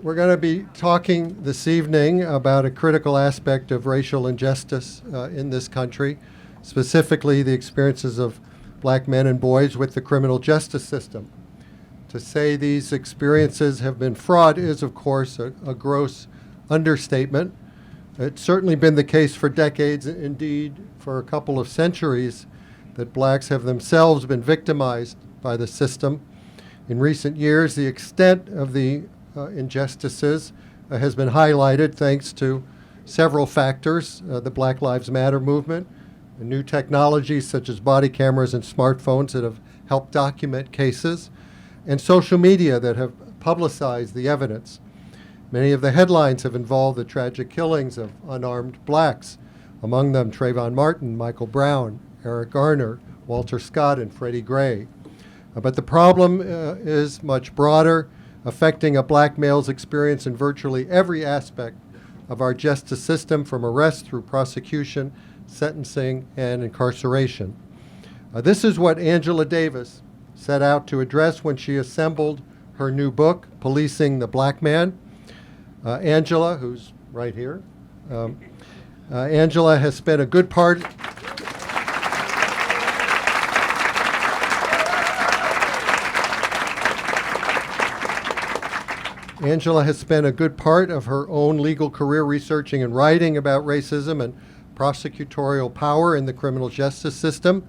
We're going to be talking this evening about a critical aspect of racial injustice in this country, specifically the experiences of black men and boys with the criminal justice system. To say these experiences have been fraught is, of course, a gross understatement. It's certainly been the case for decades, indeed for a couple of centuries, that blacks have themselves been victimized by the system. In recent years, the extent of the injustices has been highlighted thanks to several factors: the Black Lives Matter movement, new technologies such as body cameras and smartphones that have helped document cases, and social media that have publicized the evidence. Many of the headlines have involved the tragic killings of unarmed blacks, among them Trayvon Martin, Michael Brown, Eric Garner, Walter Scott, and Freddie Gray. But the problem is much broader, affecting a black male's experience in virtually every aspect of our justice system, from arrest through prosecution, sentencing, and incarceration. This is what Angela Davis set out to address when she assembled her new book, Policing the Black Man. Angela, who's right here, Angela has spent a good part of her own legal career researching and writing about racism and prosecutorial power in the criminal justice system.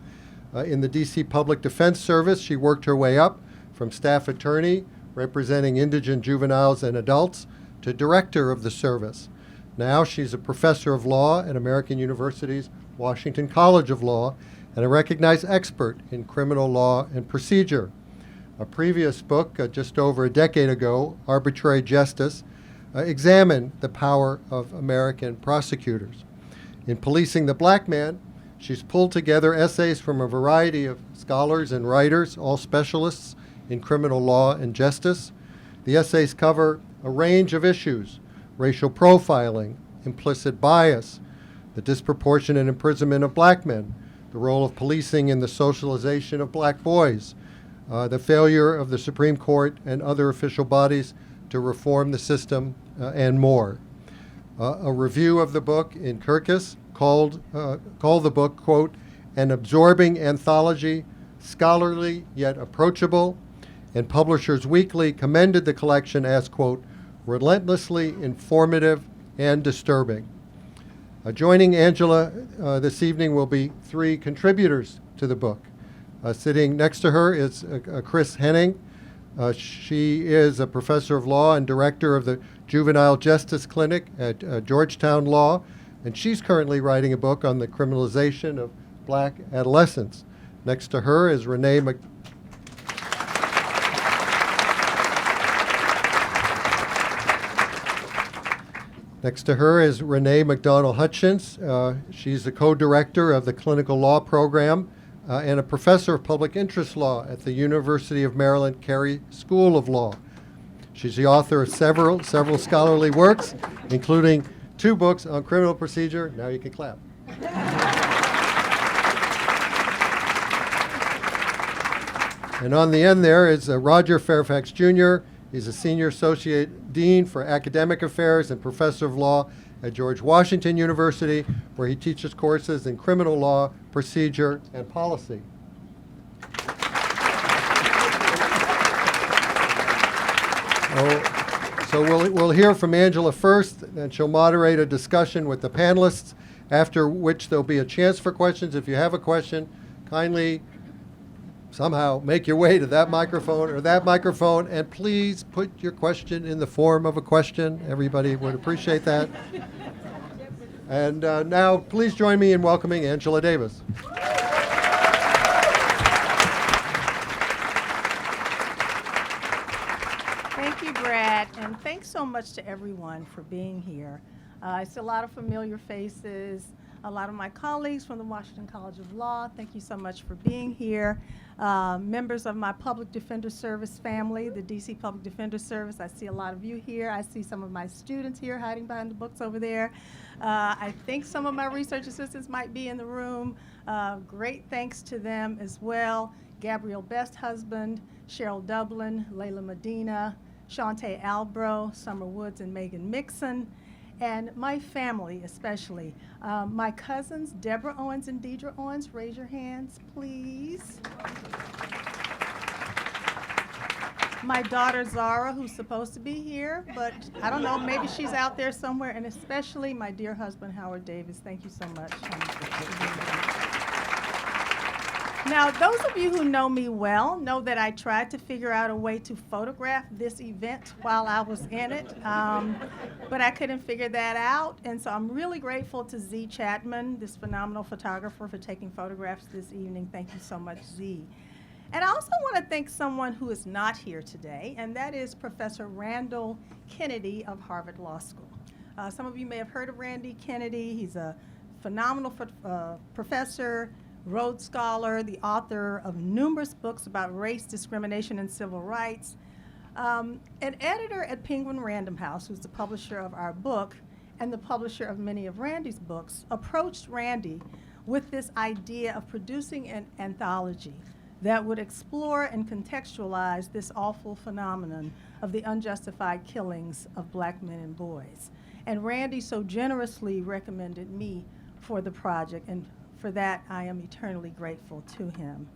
In the D.C. Public Defense Service, she worked her way up from staff attorney representing indigent juveniles and adults to director of the service. Now she's a professor of law at American University's Washington College of Law and a recognized expert in criminal law and procedure. A previous book, just over a decade ago, Arbitrary Justice, examined the power of American prosecutors. In Policing the Black Man, she's pulled together essays from a variety of scholars and writers, all specialists in criminal law and justice. The essays cover a range of issues: racial profiling, implicit bias, the disproportionate imprisonment of black men, the role of policing in the socialization of black boys, the failure of the Supreme Court and other official bodies to reform the system, and more. A review of the book in Kirkus called the book, quote, an absorbing anthology, scholarly yet approachable, and Publishers Weekly commended the collection as, quote, relentlessly informative and disturbing. Joining Angela this evening will be three contributors to the book. Sitting next to her is Kristin Henning. She is a professor of law and director of the Juvenile Justice Clinic at Georgetown Law, and she's currently writing a book on the criminalization of black adolescents. Next to her is Renée McDonald Hutchins. She's the co-director of the Clinical Law Program and a professor of public interest law at the University of Maryland Carey School of Law. She's the author of several scholarly works, including 2 books on criminal procedure. Now you can clap. And on the end there is Roger Fairfax Jr. He's a senior associate dean for academic affairs and professor of law at George Washington University, where he teaches courses in criminal law, procedure, and policy. So we'll hear from Angela first, and she'll moderate a discussion with the panelists, after which there'll be a chance for questions. If you have a question, kindly somehow make your way to that microphone or that microphone, and please put your question in the form of a question. Everybody would appreciate that. And now please join me in welcoming Angela Davis. Thank you, Brad, and thanks so much to everyone for being here. I see a lot of familiar faces, a lot of my colleagues from the Washington College of Law. Thank you so much for being here. Members of my Public Defender Service family, the DC Public Defender Service, I see a lot of you here. I see some of my students here hiding behind the books over there. I think some of my research assistants might be in the room. Great thanks to them as well. Gabrielle Best husband, Cheryl Dublin, Layla Medina, Shantae Albro, Summer Woods, and Megan Mixon, and my family especially. My cousins, Deborah Owens and Deidre Owens, raise your hands, please. My daughter Zara, who's supposed to be here, but I don't know, maybe she's out there somewhere, and especially my dear husband, Howard Davis. Thank you so much. Now, those of you who know me well know that I tried to figure out a way to photograph this event while I was in it, but I couldn't figure that out, and so I'm really grateful to Z Chapman, this phenomenal photographer, for taking photographs this evening. Thank you so much, Z. And I also want to thank someone who is not here today, and that is Professor Randall Kennedy of Harvard Law School. Some of you may have heard of Randy Kennedy. He's a phenomenal professor, Rhodes Scholar, the author of numerous books about race, discrimination, and civil rights. An editor at Penguin Random House, who's the publisher of our book and the publisher of many of Randy's books, approached Randy with this idea of producing an anthology that would explore and contextualize this awful phenomenon of the unjustified killings of black men and boys. And Randy so generously recommended me for the project, and for that I am eternally grateful to him.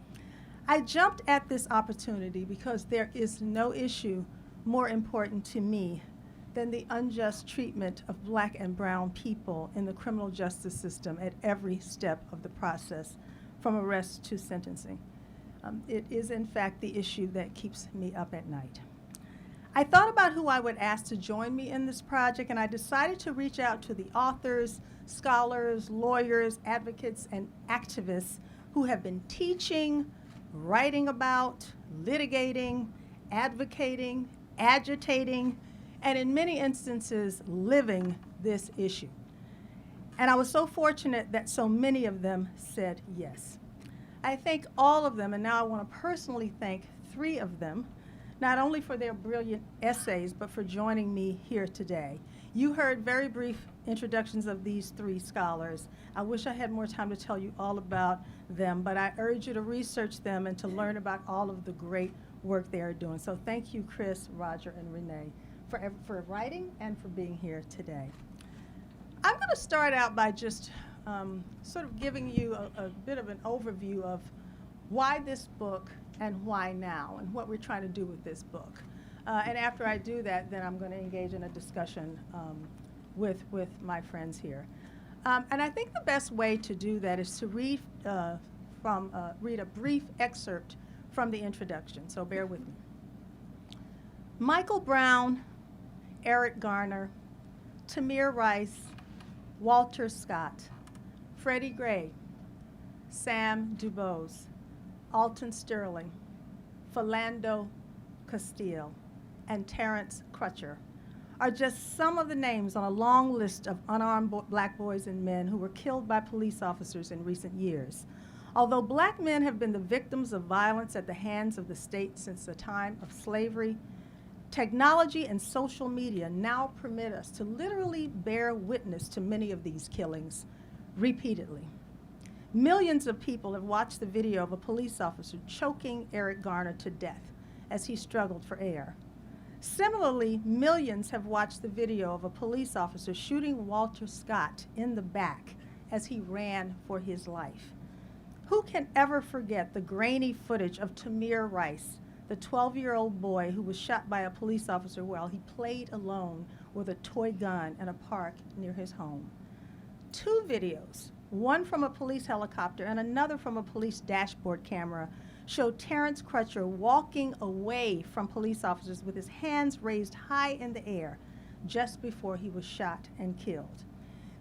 I jumped at this opportunity because there is no issue more important to me than the unjust treatment of black and brown people in the criminal justice system at every step of the process, from arrest to sentencing. It is, in fact, the issue that keeps me up at night. I thought about who I would ask to join me in this project, and I decided to reach out to the authors, scholars, lawyers, advocates, and activists who have been teaching, writing about, litigating, advocating, agitating, and in many instances, living this issue. And I was so fortunate that so many of them said yes. I thank all of them, and now I want to personally thank 3 of them, not only for their brilliant essays, but for joining me here today. You heard very brief introductions of these 3 scholars. I wish I had more time to tell you all about them, but I urge you to research them and to learn about all of the great work they are doing. So thank you, Chris, Roger, and Renee, for writing and for being here today. I'm going to start out by just sort of giving you a bit of an overview of why this book and why now, and what we're trying to do with this book. And after I do that, then I'm going to engage in a discussion with my friends here. And I think the best way to do that is to read a brief excerpt from the introduction, so bear with me. Michael Brown, Eric Garner, Tamir Rice, Walter Scott, Freddie Gray, Sam Dubose, Alton Sterling, Philando Castile, and Terrence Crutcher are just some of the names on a long list of unarmed black boys and men who were killed by police officers in recent years. Although black men have been the victims of violence at the hands of the state since the time of slavery, technology and social media now permit us to literally bear witness to many of these killings repeatedly. Millions of people have watched the video of a police officer choking Eric Garner to death as he struggled for air. Similarly, millions have watched the video of a police officer shooting Walter Scott in the back as he ran for his life. Who can ever forget the grainy footage of Tamir Rice, the 12-year-old boy who was shot by a police officer while he played alone with a toy gun in a park near his home? 2 videos, one from a police helicopter and another from a police dashboard camera, showed Terrence Crutcher walking away from police officers with his hands raised high in the air just before he was shot and killed.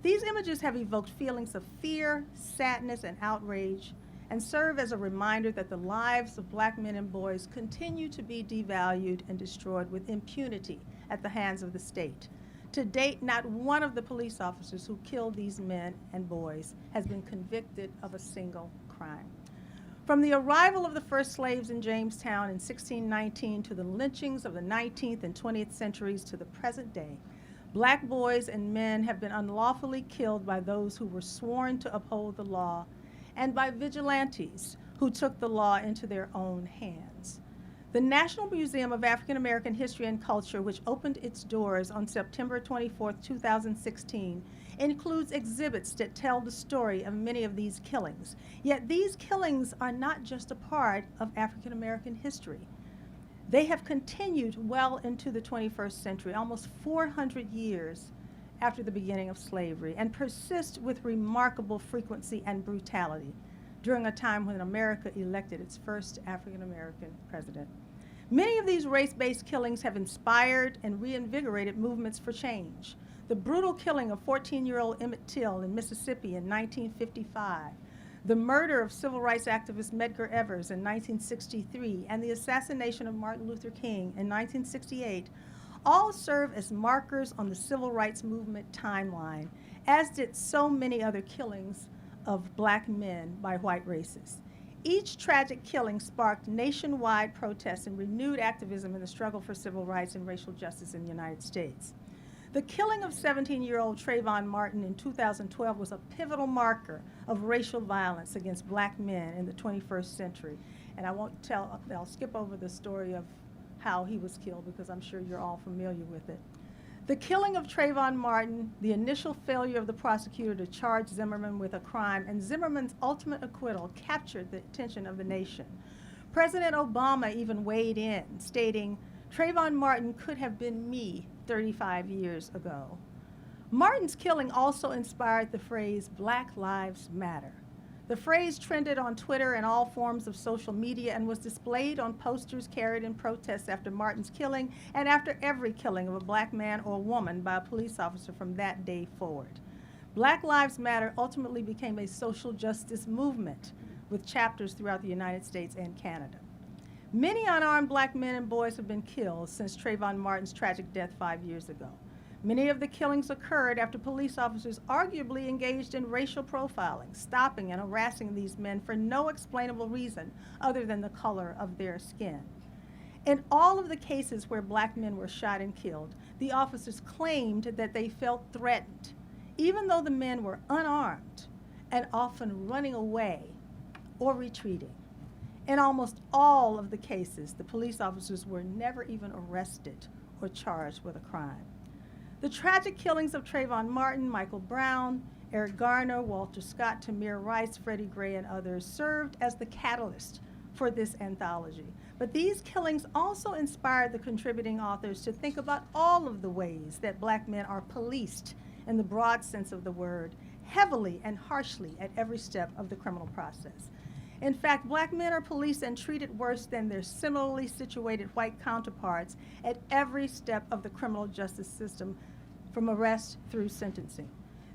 These images have evoked feelings of fear, sadness, and outrage, and serve as a reminder that the lives of black men and boys continue to be devalued and destroyed with impunity at the hands of the state. To date, not one of the police officers who killed these men and boys has been convicted of a single crime. From the arrival of the first slaves in Jamestown in 1619 to the lynchings of the 19th and 20th centuries to the present day, black boys and men have been unlawfully killed by those who were sworn to uphold the law and by vigilantes who took the law into their own hands. The National Museum of African American History and Culture, which opened its doors on September 24, 2016, includes exhibits that tell the story of many of these killings. Yet these killings are not just a part of African American history. They have continued well into the 21st century, almost 400 years after the beginning of slavery, and persist with remarkable frequency and brutality during a time when America elected its first African American president. Many of these race-based killings have inspired and reinvigorated movements for change. The brutal killing of 14-year-old Emmett Till in Mississippi in 1955, the murder of civil rights activist Medgar Evers in 1963, and the assassination of Martin Luther King in 1968 all serve as markers on the civil rights movement timeline, as did so many other killings of black men by white racists. Each tragic killing sparked nationwide protests and renewed activism in the struggle for civil rights and racial justice in the United States. The killing of 17-year-old Trayvon Martin in 2012 was a pivotal marker of racial violence against black men in the 21st century. And I'll skip over the story of how he was killed because I'm sure you're all familiar with it. The killing of Trayvon Martin, the initial failure of the prosecutor to charge Zimmerman with a crime, and Zimmerman's ultimate acquittal captured the attention of the nation. President Obama even weighed in, stating, "Trayvon Martin could have been me 35 years ago." Martin's killing also inspired the phrase "Black Lives Matter." The phrase trended on Twitter and all forms of social media and was displayed on posters carried in protests after Martin's killing and after every killing of a black man or woman by a police officer from that day forward. Black Lives Matter ultimately became a social justice movement with chapters throughout the United States and Canada. Many unarmed black men and boys have been killed since Trayvon Martin's tragic death 5 years ago. Many of the killings occurred after police officers arguably engaged in racial profiling, stopping and harassing these men for no explainable reason other than the color of their skin. In all of the cases where black men were shot and killed, the officers claimed that they felt threatened, even though the men were unarmed and often running away or retreating. In almost all of the cases, the police officers were never even arrested or charged with a crime. The tragic killings of Trayvon Martin, Michael Brown, Eric Garner, Walter Scott, Tamir Rice, Freddie Gray, and others served as the catalyst for this anthology. But these killings also inspired the contributing authors to think about all of the ways that black men are policed in the broad sense of the word, heavily and harshly at every step of the criminal process. In fact, black men are policed and treated worse than their similarly situated white counterparts at every step of the criminal justice system, from arrest through sentencing.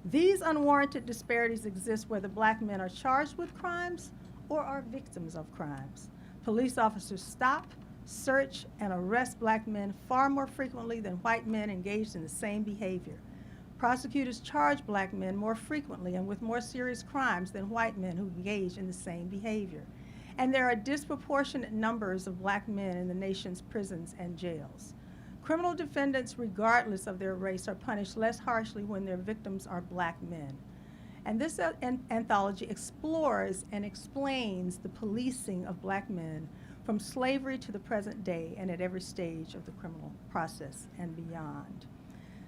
These unwarranted disparities exist whether black men are charged with crimes or are victims of crimes. Police officers stop, search, and arrest black men far more frequently than white men engaged in the same behavior. Prosecutors charge black men more frequently and with more serious crimes than white men who engage in the same behavior. And there are disproportionate numbers of black men in the nation's prisons and jails. Criminal defendants, regardless of their race, are punished less harshly when their victims are black men. And this anthology explores and explains the policing of black men from slavery to the present day and at every stage of the criminal process and beyond.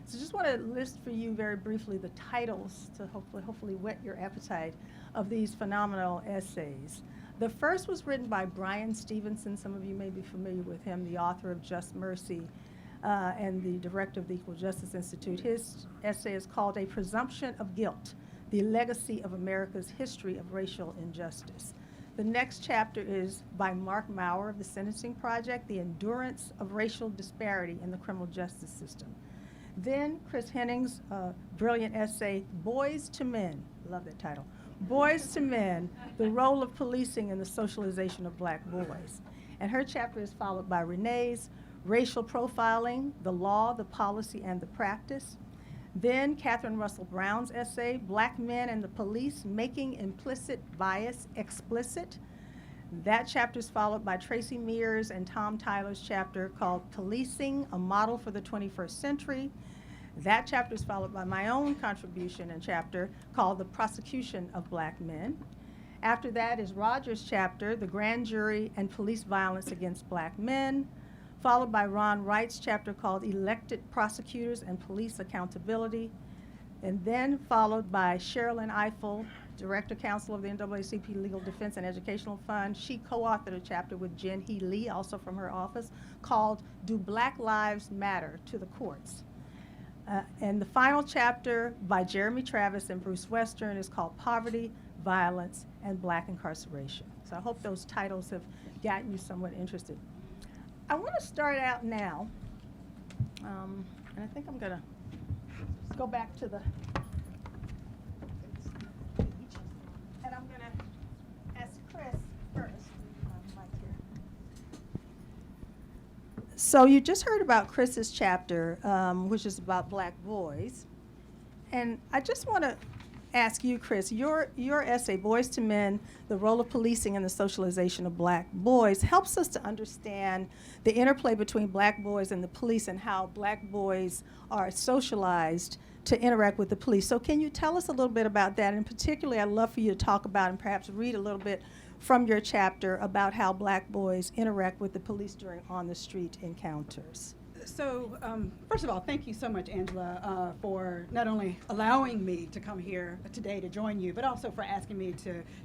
So just want to list for you very briefly the titles to hopefully whet your appetite of these phenomenal essays. The first was written by Bryan Stevenson. Some of you may be familiar with him, the author of Just Mercy and the director of the Equal Justice Institute. His essay is called A Presumption of Guilt, the Legacy of America's History of Racial Injustice. The next chapter is by Mark Maurer of the Sentencing Project, The Endurance of Racial Disparity in the Criminal Justice System. Then Kristin Henning's brilliant essay, Boys to Men, love that title, Boys to Men, the Role of Policing in the Socialization of Black Boys. And her chapter is followed by Renee's Racial Profiling, the Law, the Policy, and the Practice. Then Catherine Russell Brown's essay, Black Men and the Police, Making Implicit Bias Explicit. That chapter is followed by Tracy Mears and Tom Tyler's chapter called Policing, a Model for the 21st Century. That chapter is followed by my own contribution and chapter called The Prosecution of Black Men. After that is Roger's chapter, The Grand Jury and Police Violence Against Black Men, followed by Ron Wright's chapter called Elected Prosecutors and Police Accountability, and then followed by Sherrilyn Ifill, Director Counsel of the NAACP Legal Defense and Educational Fund. She co-authored a chapter with Jen He Lee, also from her office, called Do Black Lives Matter to the Courts? And the final chapter by Jeremy Travis and Bruce Western is called Poverty, Violence, and Black Incarceration. So I hope those titles have gotten you somewhat interested. I want to start out now, and I think I'm going to go back to the, and I'm going to ask Chris first. So you just heard about Chris's chapter, which is about Black boys. And I just want to ask you, Chris, your essay, Boys to Men, The Role of Policing in the Socialization of Black Boys, helps us to understand the interplay between black boys and the police and how black boys are socialized to interact with the police. So can you tell us a little bit about that? And particularly, I'd love for you to talk about and perhaps read a little bit from your chapter about how black boys interact with the police during on-the-street encounters. So, first of all, thank you so much, Angela, for not only allowing me to come here today to join you, but also for asking me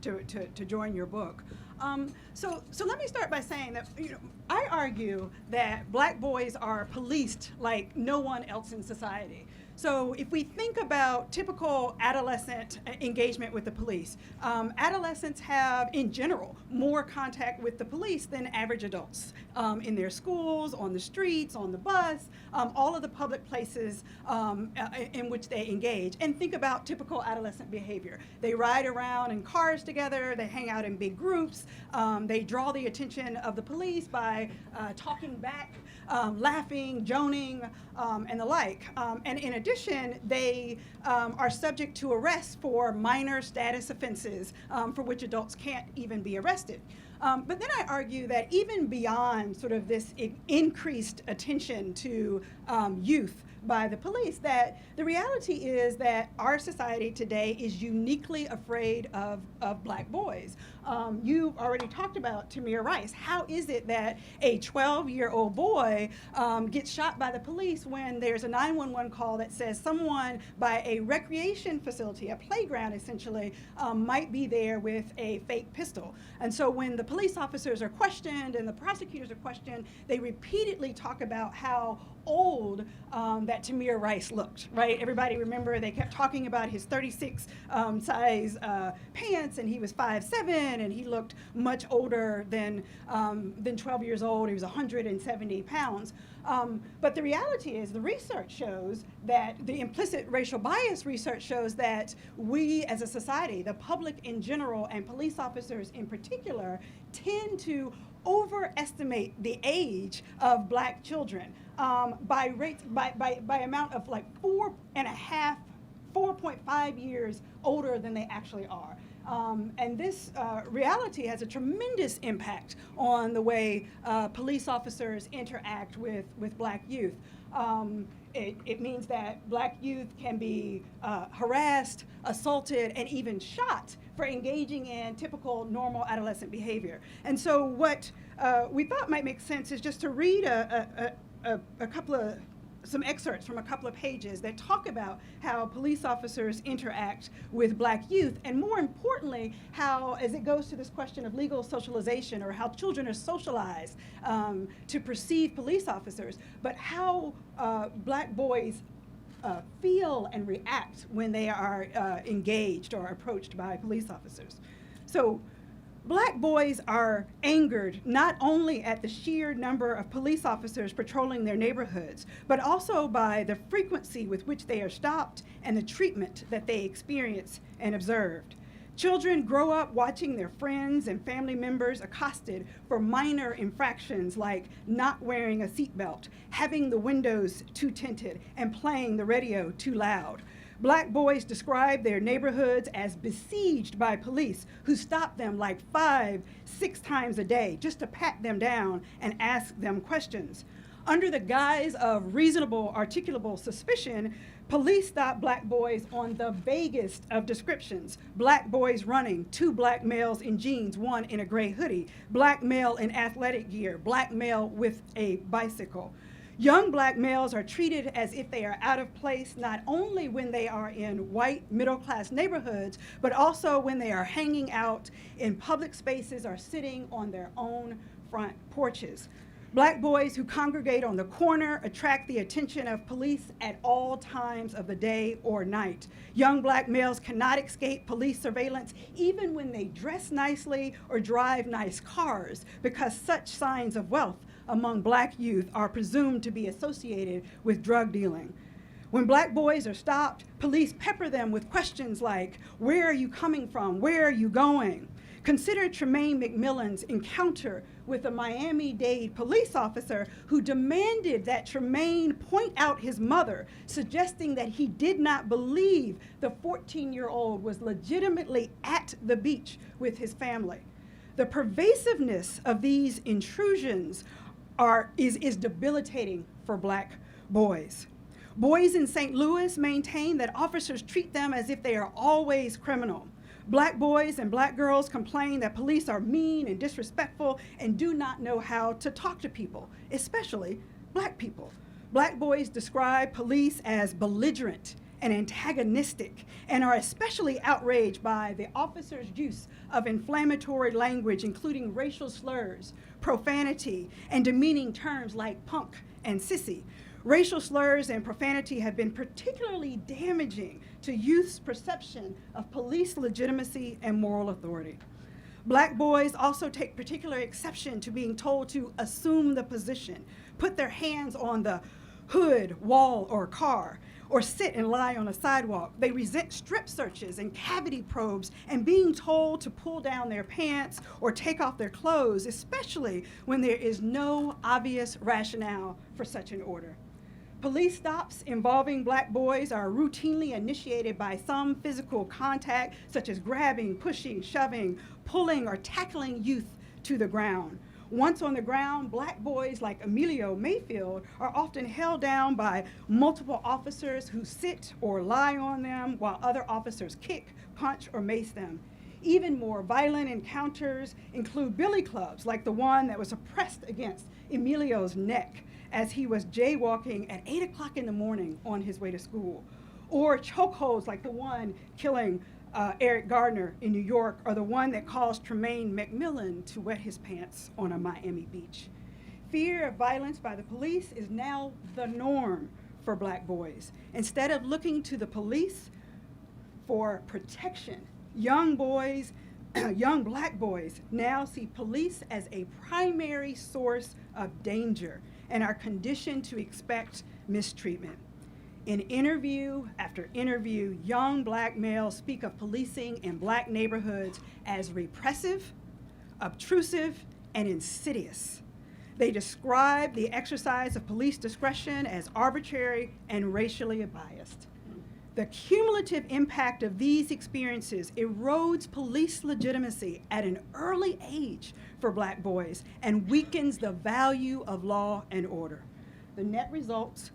to join your book. So let me start by saying that I argue that black boys are policed like no one else in society. So if we think about typical adolescent engagement with the police, adolescents have, in general, more contact with the police than average adults in their schools, on the streets, on the bus, all of the public places in which they engage. And think about typical adolescent behavior. They ride around in cars together, they hang out in big groups, they draw the attention of the police by talking back, laughing, joning, and the like. And in addition, they are subject to arrest for minor status offenses for which adults can't even be arrested. But then I argue that even beyond sort of this increased attention to youth by the police, that the reality is that our society today is uniquely afraid of black boys. You've already talked about Tamir Rice. How is it that a 12-year-old boy gets shot by the police when there's a 911 call that says someone by a recreation facility, a playground essentially, might be there with a fake pistol? And so when the police officers are questioned and the prosecutors are questioned, they repeatedly talk about how old that Tamir Rice looked, right? Everybody remember they kept talking about his 36 size pants, and he was 5'7", and he looked much older than 12 years old. He was 170 pounds. But the reality is the research shows that the implicit racial bias research shows that we as a society, the public in general and police officers in particular, tend to overestimate the age of black children by amount of like 4.5 years older than they actually are. And this reality has a tremendous impact on the way police officers interact with black youth. It means that black youth can be harassed, assaulted, and even shot for engaging in typical normal adolescent behavior. And so what we thought might make sense is just to read some excerpts from a couple of pages that talk about how police officers interact with black youth, and more importantly, how, as it goes to this question of legal socialization, or how children are socialized to perceive police officers, but how black boys feel and react when they are engaged or approached by police officers. So black boys are angered not only at the sheer number of police officers patrolling their neighborhoods, but also by the frequency with which they are stopped and the treatment that they experience and observed. Children grow up watching their friends and family members accosted for minor infractions like not wearing a seatbelt, having the windows too tinted, and playing the radio too loud. Black boys describe their neighborhoods as besieged by police who stop them like 5-6 times a day just to pat them down and ask them questions. Under the guise of reasonable, articulable suspicion, Police stop black boys on the vaguest of descriptions. Black boys running, 2 black males in jeans, 1 in a gray hoodie, black male in athletic gear, black male with a bicycle. Young black males are treated as if they are out of place, not only when they are in white middle-class neighborhoods, but also when they are hanging out in public spaces or sitting on their own front porches. Black boys who congregate on the corner attract the attention of police at all times of the day or night. Young black males cannot escape police surveillance even when they dress nicely or drive nice cars, because such signs of wealth among black youth are presumed to be associated with drug dealing. When black boys are stopped, police pepper them with questions like, "Where are you coming from? Where are you going?" Consider Tremaine McMillan's encounter with a Miami-Dade police officer who demanded that Tremaine point out his mother, suggesting that he did not believe the 14-year-old was legitimately at the beach with his family. The pervasiveness of these intrusions is debilitating for black boys. Boys in St. Louis maintain that officers treat them as if they are always criminal. Black boys and black girls complain that police are mean and disrespectful and do not know how to talk to people, especially black people. Black boys describe police as belligerent and antagonistic and are especially outraged by the officers' use of inflammatory language, including racial slurs, profanity, and demeaning terms like punk and sissy. Racial slurs and profanity have been particularly damaging to youth's perception of police legitimacy and moral authority. Black boys also take particular exception to being told to assume the position, put their hands on the hood, wall, or car, or sit and lie on a sidewalk. They resent strip searches and cavity probes and being told to pull down their pants or take off their clothes, especially when there is no obvious rationale for such an order. Police stops involving black boys are routinely initiated by some physical contact, such as grabbing, pushing, shoving, pulling, or tackling youth to the ground. Once on the ground, black boys like Emilio Mayfield are often held down by multiple officers who sit or lie on them while other officers kick, punch, or mace them. Even more violent encounters include billy clubs, like the one that was pressed against Emilio's neck as he was jaywalking at 8 o'clock in the morning on his way to school, or chokeholds like the one killing Eric Gardner in New York, or the one that caused Tremaine McMillan to wet his pants on a Miami beach. Fear of violence by the police is now the norm for black boys. Instead of looking to the police for protection, young black boys now see police as a primary source of danger and are conditioned to expect mistreatment. In interview after interview, young black males speak of policing in black neighborhoods as repressive, obtrusive, and insidious. They describe the exercise of police discretion as arbitrary and racially biased. The cumulative impact of these experiences erodes police legitimacy at an early age for black boys and weakens the value of law and order. The net results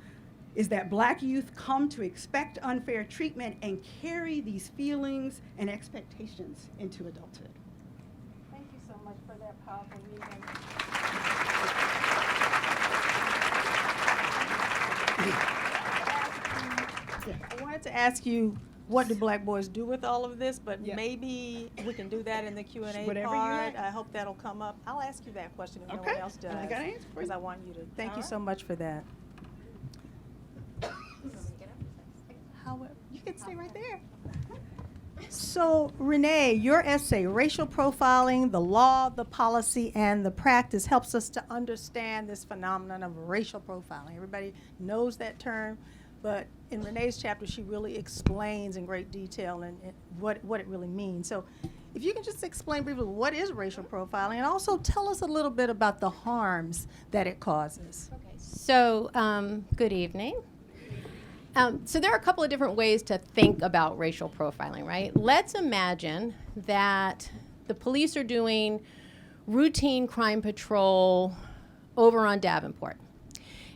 is that black youth come to expect unfair treatment and carry these feelings and expectations into adulthood. Thank you so much for that powerful reading. I wanted to ask you, what do black boys do with all of this? But Yeah. maybe we can do that in the Q&A Whatever you part. like. I hope that'll come up. I'll ask you that question if no Okay. one else does. I got an answer for Because you. I want you to. Thank All you right. so much for that. You can stay right there. So, Renée, your essay, Racial Profiling, the Law, the Policy, and the Practice, helps us to understand this phenomenon of racial profiling. Everybody knows that term, but in Renée's chapter, she really explains in great detail and what it really means. So, if you can just explain briefly what is racial profiling, and also tell us a little bit about the harms that it causes. Okay, so good evening. So there are a couple of different ways to think about racial profiling, right? Let's imagine that the police are doing routine crime patrol over on Davenport.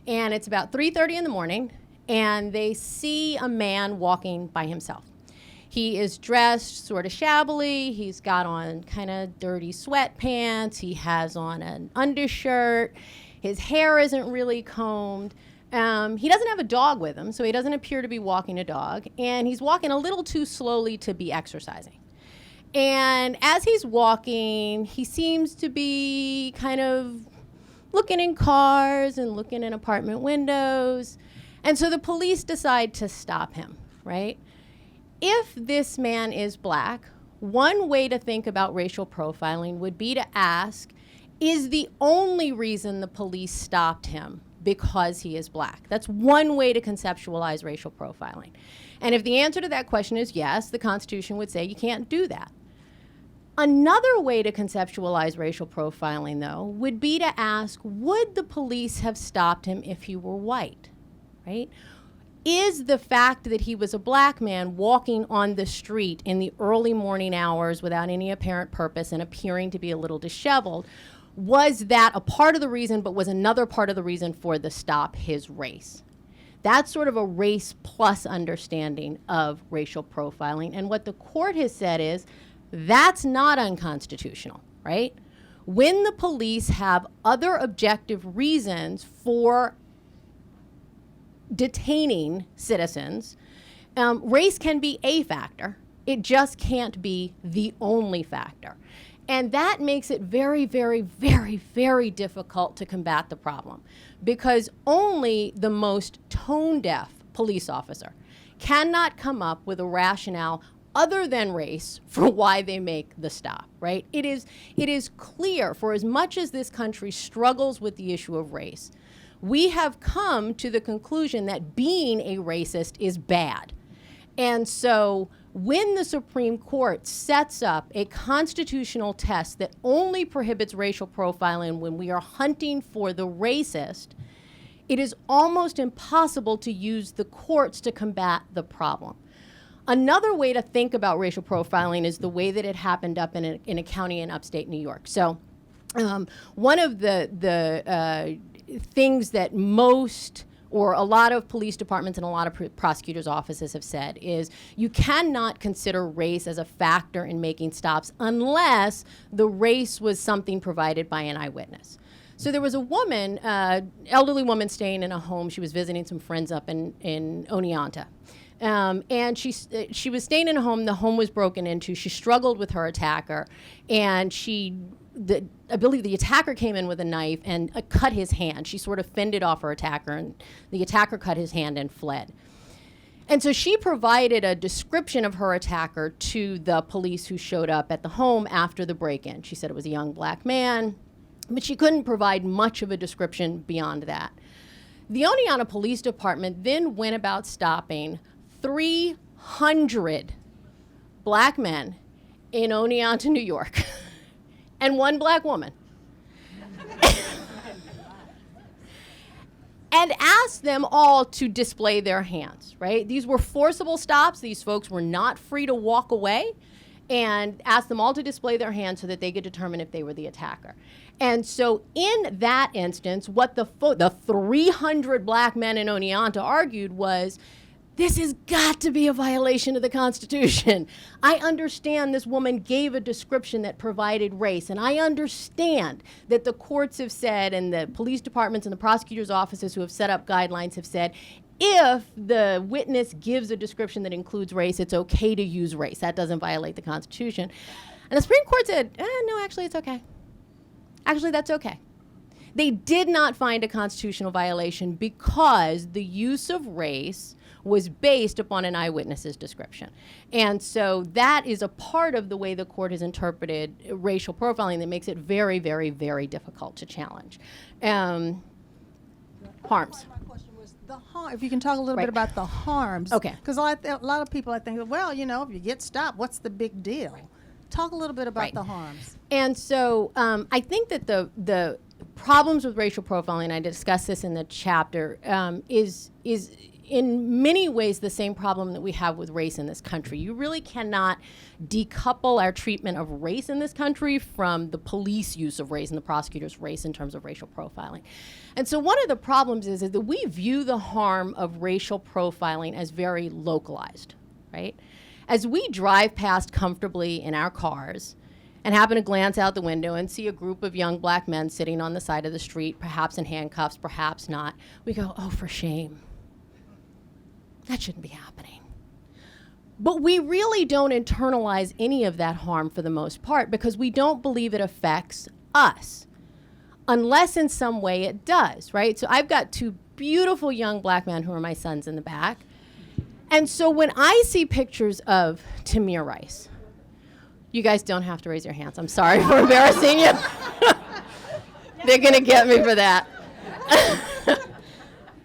And it's about 3:30 in the morning, and they see a man walking by himself. He is dressed sort of shabbily. He's got on kind of dirty sweatpants. He has on an undershirt. His hair isn't really combed. He doesn't have a dog with him, so he doesn't appear to be walking a dog. And he's walking a little too slowly to be exercising. And as he's walking, he seems to be kind of looking in cars and looking in apartment windows. And so the police decide to stop him, right? If this man is black, one way to think about racial profiling would be to ask, is the only reason the police stopped him because he is black? That's one way to conceptualize racial profiling. And if the answer to that question is yes, the Constitution would say you can't do that. Another way to conceptualize racial profiling, though, would be to ask, would the police have stopped him if he were white, right? Is the fact that he was a black man walking on the street in the early morning hours without any apparent purpose and appearing to be a little disheveled, was that a part of the reason, but was another part of the reason for the stop his race? That's sort of a race plus understanding of racial profiling. And what the court has said is that's not unconstitutional, right? When the police have other objective reasons for detaining citizens, race can be a factor. It just can't be the only factor. And that makes it very, very, very, very difficult to combat the problem, because only the most tone-deaf police officer cannot come up with a rationale other than race for why they make the stop, right? It is clear, for as much as this country struggles with the issue of race, we have come to the conclusion that being a racist is bad. And so when the Supreme Court sets up a constitutional test that only prohibits racial profiling when we are hunting for the racist, it is almost impossible to use the courts to combat the problem. Another way to think about racial profiling is the way that it happened up in a county in upstate New York. So one of the things that most or a lot of police departments and a lot of prosecutors' offices have said is you cannot consider race as a factor in making stops unless the race was something provided by an eyewitness. So there was a woman, elderly woman staying in a home. She was visiting some friends up in Oneonta. And she was staying in a home. The home was broken into. She struggled with her attacker, and I believe the attacker came in with a knife and cut his hand. She sort of fended off her attacker, and the attacker cut his hand and fled. And so she provided a description of her attacker to the police who showed up at the home after the break-in. She said it was a young black man, but she couldn't provide much of a description beyond that. The Oneonta Police Department then went about stopping 300 black men in Oneonta, New York, and one black woman, and asked them all to display their hands, right? These were forcible stops. These folks were not free to walk away, and asked them all to display their hands so that they could determine if they were the attacker. And so in that instance, what the 300 black men in Oneonta argued was, this has got to be a violation of the Constitution. I understand this woman gave a description that provided race, and I understand that the courts have said, and the police departments and the prosecutors' offices who have set up guidelines have said, if the witness gives a description that includes race, it's okay to use race. That doesn't violate the Constitution. And the Supreme Court said, no, actually, it's okay. Actually, that's okay. They did not find a constitutional violation because the use of race was based upon an eyewitness's description. And so that is a part of the way the court has interpreted racial profiling that makes it very, very, very difficult to challenge. Harms. My question was if you can talk a little bit about the harms. Okay. Because a lot of people, I think, well, if you get stopped, what's the big deal? Talk a little bit about the harms. And so I think that the problems with racial profiling, I discuss this in the chapter, is in many ways the same problem that we have with race in this country. You really cannot decouple our treatment of race in this country from the police use of race and the prosecutor's race in terms of racial profiling. And so one of the problems is that we view the harm of racial profiling as very localized, right? As we drive past comfortably in our cars and happen to glance out the window and see a group of young black men sitting on the side of the street, perhaps in handcuffs, perhaps not, we go, oh, for shame. That shouldn't be happening. But we really don't internalize any of that harm for the most part because we don't believe it affects us, unless in some way it does, right? So I've got two beautiful young black men who are my sons in the back. And so when I see pictures of Tamir Rice, you guys don't have to raise your hands. I'm sorry for embarrassing you. They're going to get me for that.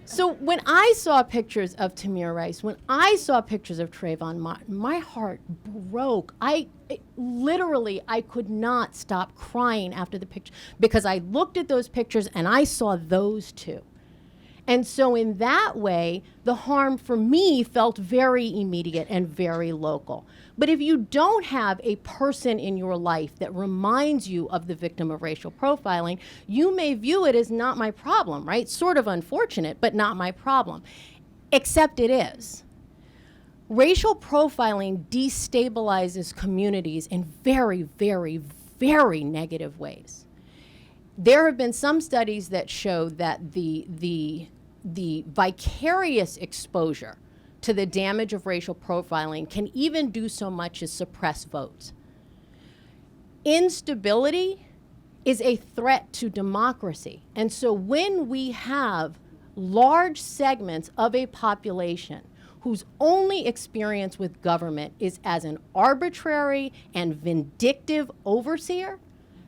So when I saw pictures of Tamir Rice, when I saw pictures of Trayvon Martin, my heart broke. I could not stop crying after the picture because I looked at those pictures and I saw those two. And so in that way, the harm for me felt very immediate and very local. But if you don't have a person in your life that reminds you of the victim of racial profiling, you may view it as not my problem, right? Sort of unfortunate, but not my problem. Except it is. Racial profiling destabilizes communities in very, very, very negative ways. There have been some studies that show that the vicarious exposure to the damage of racial profiling can even do so much as suppress votes. Instability is a threat to democracy. And so when we have large segments of a population whose only experience with government is as an arbitrary and vindictive overseer,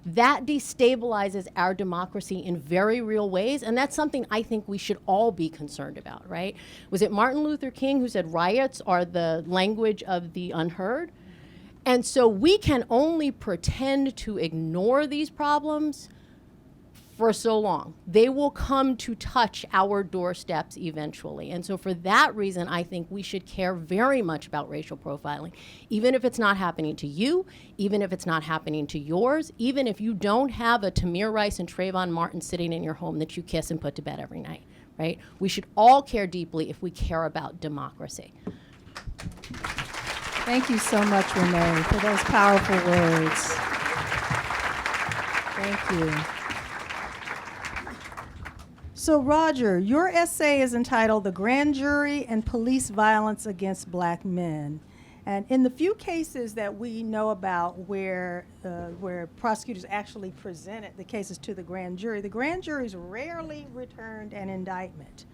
that destabilizes our democracy in very real ways, and that's something I think we should all be concerned about, right? Was it Martin Luther King who said riots are the language of the unheard? And so we can only pretend to ignore these problems for so long. They will come to touch our doorsteps eventually. And so for that reason, I think we should care very much about racial profiling, even if it's not happening to you, even if it's not happening to yours, even if you don't have a Tamir Rice and Trayvon Martin sitting in your home that you kiss and put to bed every night, right? We should all care deeply if we care about democracy. Thank you so much, Renee, for those powerful words. Thank you. So, Roger, your essay is entitled The Grand Jury and Police Violence Against Black Men. And in the few cases that we know about where prosecutors actually presented the cases to the grand juries rarely returned an indictment.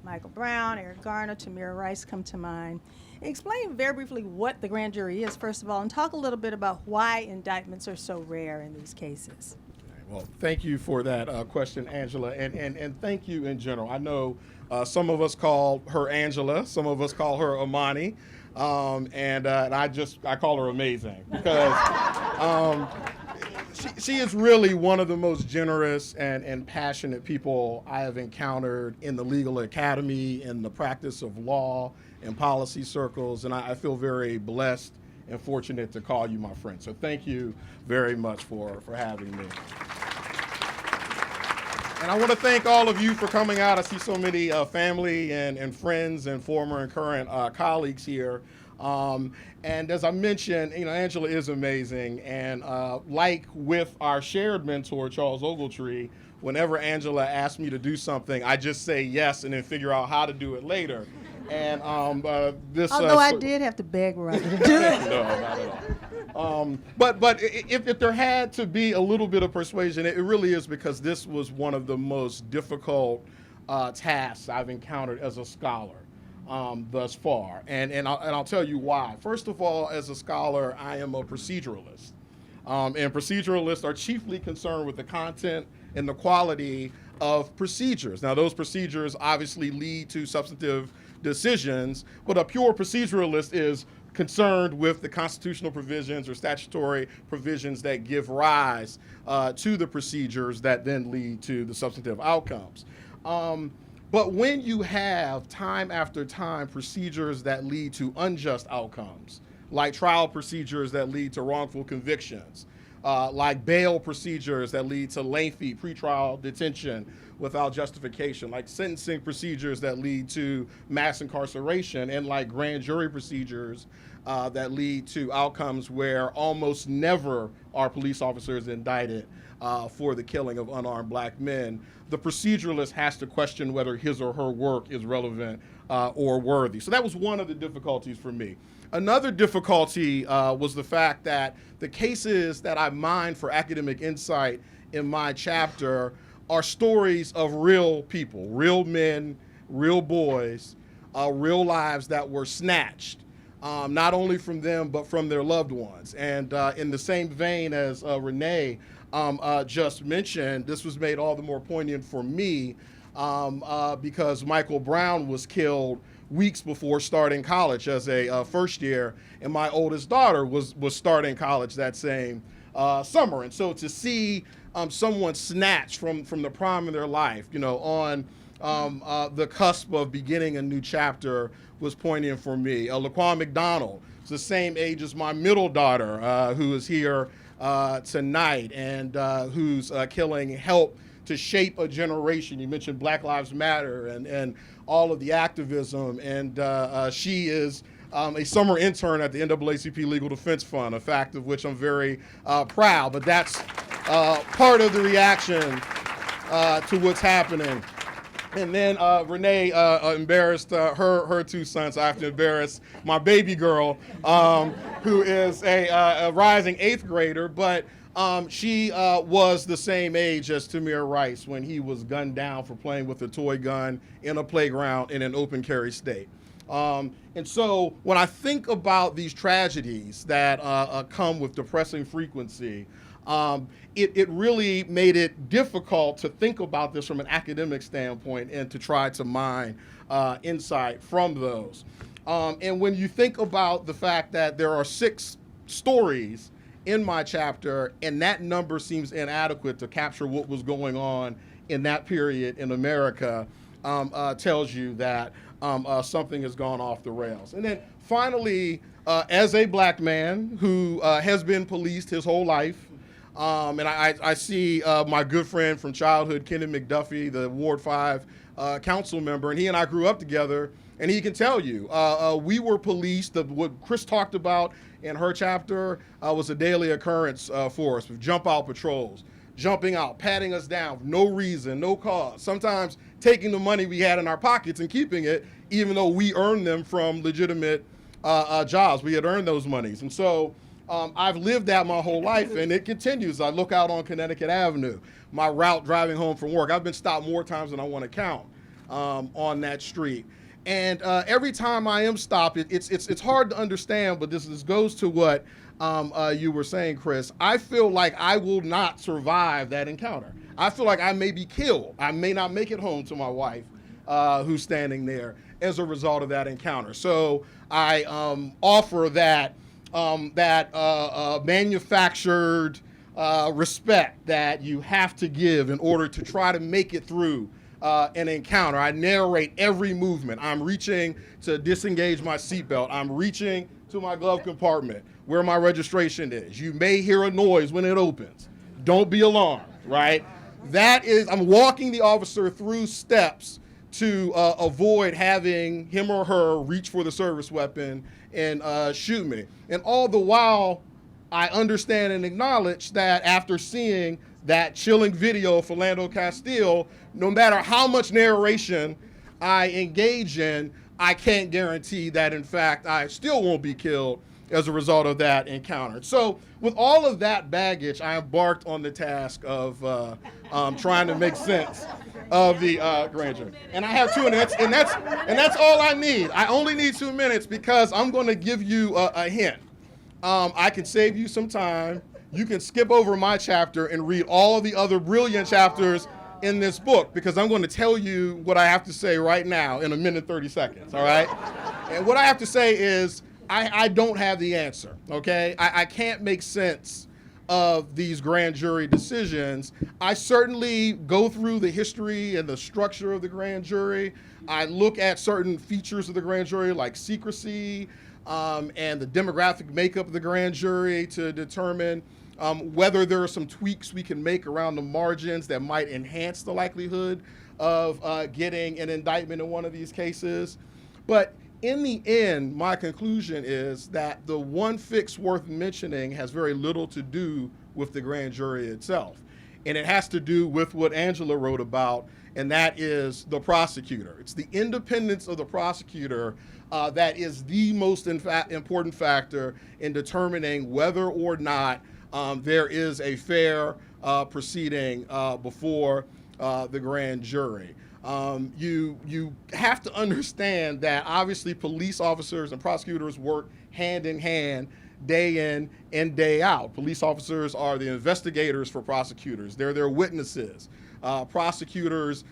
Michael Brown, Eric Garner, Tamir Rice come to mind. Explain very briefly what the grand jury is, first of all, and talk a little bit about why indictments are so rare in these cases. Well, thank you for that question, Angela, and thank you in general. I know some of us call her Angela, some of us call her Amani, and I call her amazing because she is really one of the most generous and passionate people I have encountered in the legal academy, in the practice of law, in policy circles, and I feel very blessed and fortunate to call you my friend. So thank you very much for having me. And I want to thank all of you for coming out. I see so many family and friends and former and current colleagues here. And as I mentioned, Angela is amazing. And like with our shared mentor, Charles Ogletree, whenever Angela asks me to do something, I just say yes and then figure out how to do it later. And this. Although I did have to beg Roger to do it. No, not at all. But if there had to be a little bit of persuasion, it really is because this was one of the most difficult tasks I've encountered as a scholar thus far. And I'll tell you why. First of all, as a scholar, I am a proceduralist. And proceduralists are chiefly concerned with the content and the quality of procedures. Now, those procedures obviously lead to substantive decisions, but a pure proceduralist is concerned with the constitutional provisions or statutory provisions that give rise to the procedures that then lead to the substantive outcomes. But when you have time after time procedures that lead to unjust outcomes, like trial procedures that lead to wrongful convictions, like bail procedures that lead to lengthy pretrial detention without justification, like sentencing procedures that lead to mass incarceration, and like grand jury procedures that lead to outcomes where almost never are police officers indicted for the killing of unarmed black men, the proceduralist has to question whether his or her work is relevant or worthy. So that was one of the difficulties for me. Another difficulty was the fact that the cases that I mined for academic insight in my chapter are stories of real people, real men, real boys, real lives that were snatched, not only from them, but from their loved ones. And in the same vein as Renee just mentioned, this was made all the more poignant for me because Michael Brown was killed weeks before starting college as a first year, and my oldest daughter was starting college that same summer. And so to see someone snatched from the prime of their life, you know, on the cusp of beginning a new chapter was poignant for me. Laquan McDonald is the same age as my middle daughter, who is here tonight, and whose killing helped to shape a generation. You mentioned Black Lives Matter and all of the activism, and she is a summer intern at the NAACP Legal Defense Fund, a fact of which I'm very proud, but that's part of the reaction to what's happening. And then Renee embarrassed her two sons. I have to embarrass my baby girl, who is a rising 8th grader, but she was the same age as Tamir Rice when he was gunned down for playing with a toy gun in a playground in an open carry state. And so when I think about these tragedies that come with depressing frequency, it really made it difficult to think about this from an academic standpoint and to try to mine insight from those. And when you think about the fact that there are 6 stories in my chapter, and that number seems inadequate to capture what was going on in that period in America, tells you that something has gone off the rails. And then finally, as a black man who has been policed his whole life, and I see my good friend from childhood, Kenny McDuffie, the Ward 5 council member, and he and I grew up together, and he can tell you, we were policed. What Chris talked about in her chapter was a daily occurrence for us with jump out patrols, jumping out, patting us down, no reason, no cause, sometimes taking the money we had in our pockets and keeping it, even though we earned them from legitimate jobs. We had earned those monies. And so I've lived that my whole life, and it continues. I look out on Connecticut Avenue, my route driving home from work. I've been stopped more times than I want to count on that street. And every time I am stopped, it's hard to understand, but this goes to what you were saying, Chris. I feel like I will not survive that encounter. I feel like I may be killed. I may not make it home to my wife, who's standing there, as a result of that encounter. So I offer that manufactured respect that you have to give in order to try to make it through an encounter. I narrate every movement. I'm reaching to disengage my seatbelt. I'm reaching to my glove compartment where my registration is. You may hear a noise when it opens. Don't be alarmed, right? That is, I'm walking the officer through steps to avoid having him or her reach for the service weapon and shoot me. And all the while, I understand and acknowledge that after seeing that chilling video of Philando Castile, no matter how much narration I engage in, I can't guarantee that, in fact, I still won't be killed as a result of that encounter. So with all of that baggage, I embarked on the task of trying to make sense of the grand jury. And I have 2 minutes, and that's all I need. I only need 2 minutes because I'm going to give you a hint. I can save you some time. You can skip over my chapter and read all the other brilliant chapters in this book, because I'm going to tell you what I have to say right now in 1:30 seconds, all right? And what I have to say is I don't have the answer, okay? I can't make sense of these grand jury decisions, I certainly go through the history and the structure of the grand jury. I look at certain features of the grand jury like secrecy and the demographic makeup of the grand jury to determine whether there are some tweaks we can make around the margins that might enhance the likelihood of getting an indictment in one of these cases. But in the end, my conclusion is that the one fix worth mentioning has very little to do with the grand jury itself. And it has to do with what Angela wrote about, and that is the prosecutor. It's the independence of the prosecutor that is the most important factor in determining whether or not there is a fair proceeding before the grand jury. You have to understand that obviously police officers and prosecutors work hand in hand, day in and day out. Police officers are the investigators for prosecutors. They're their witnesses. Prosecutors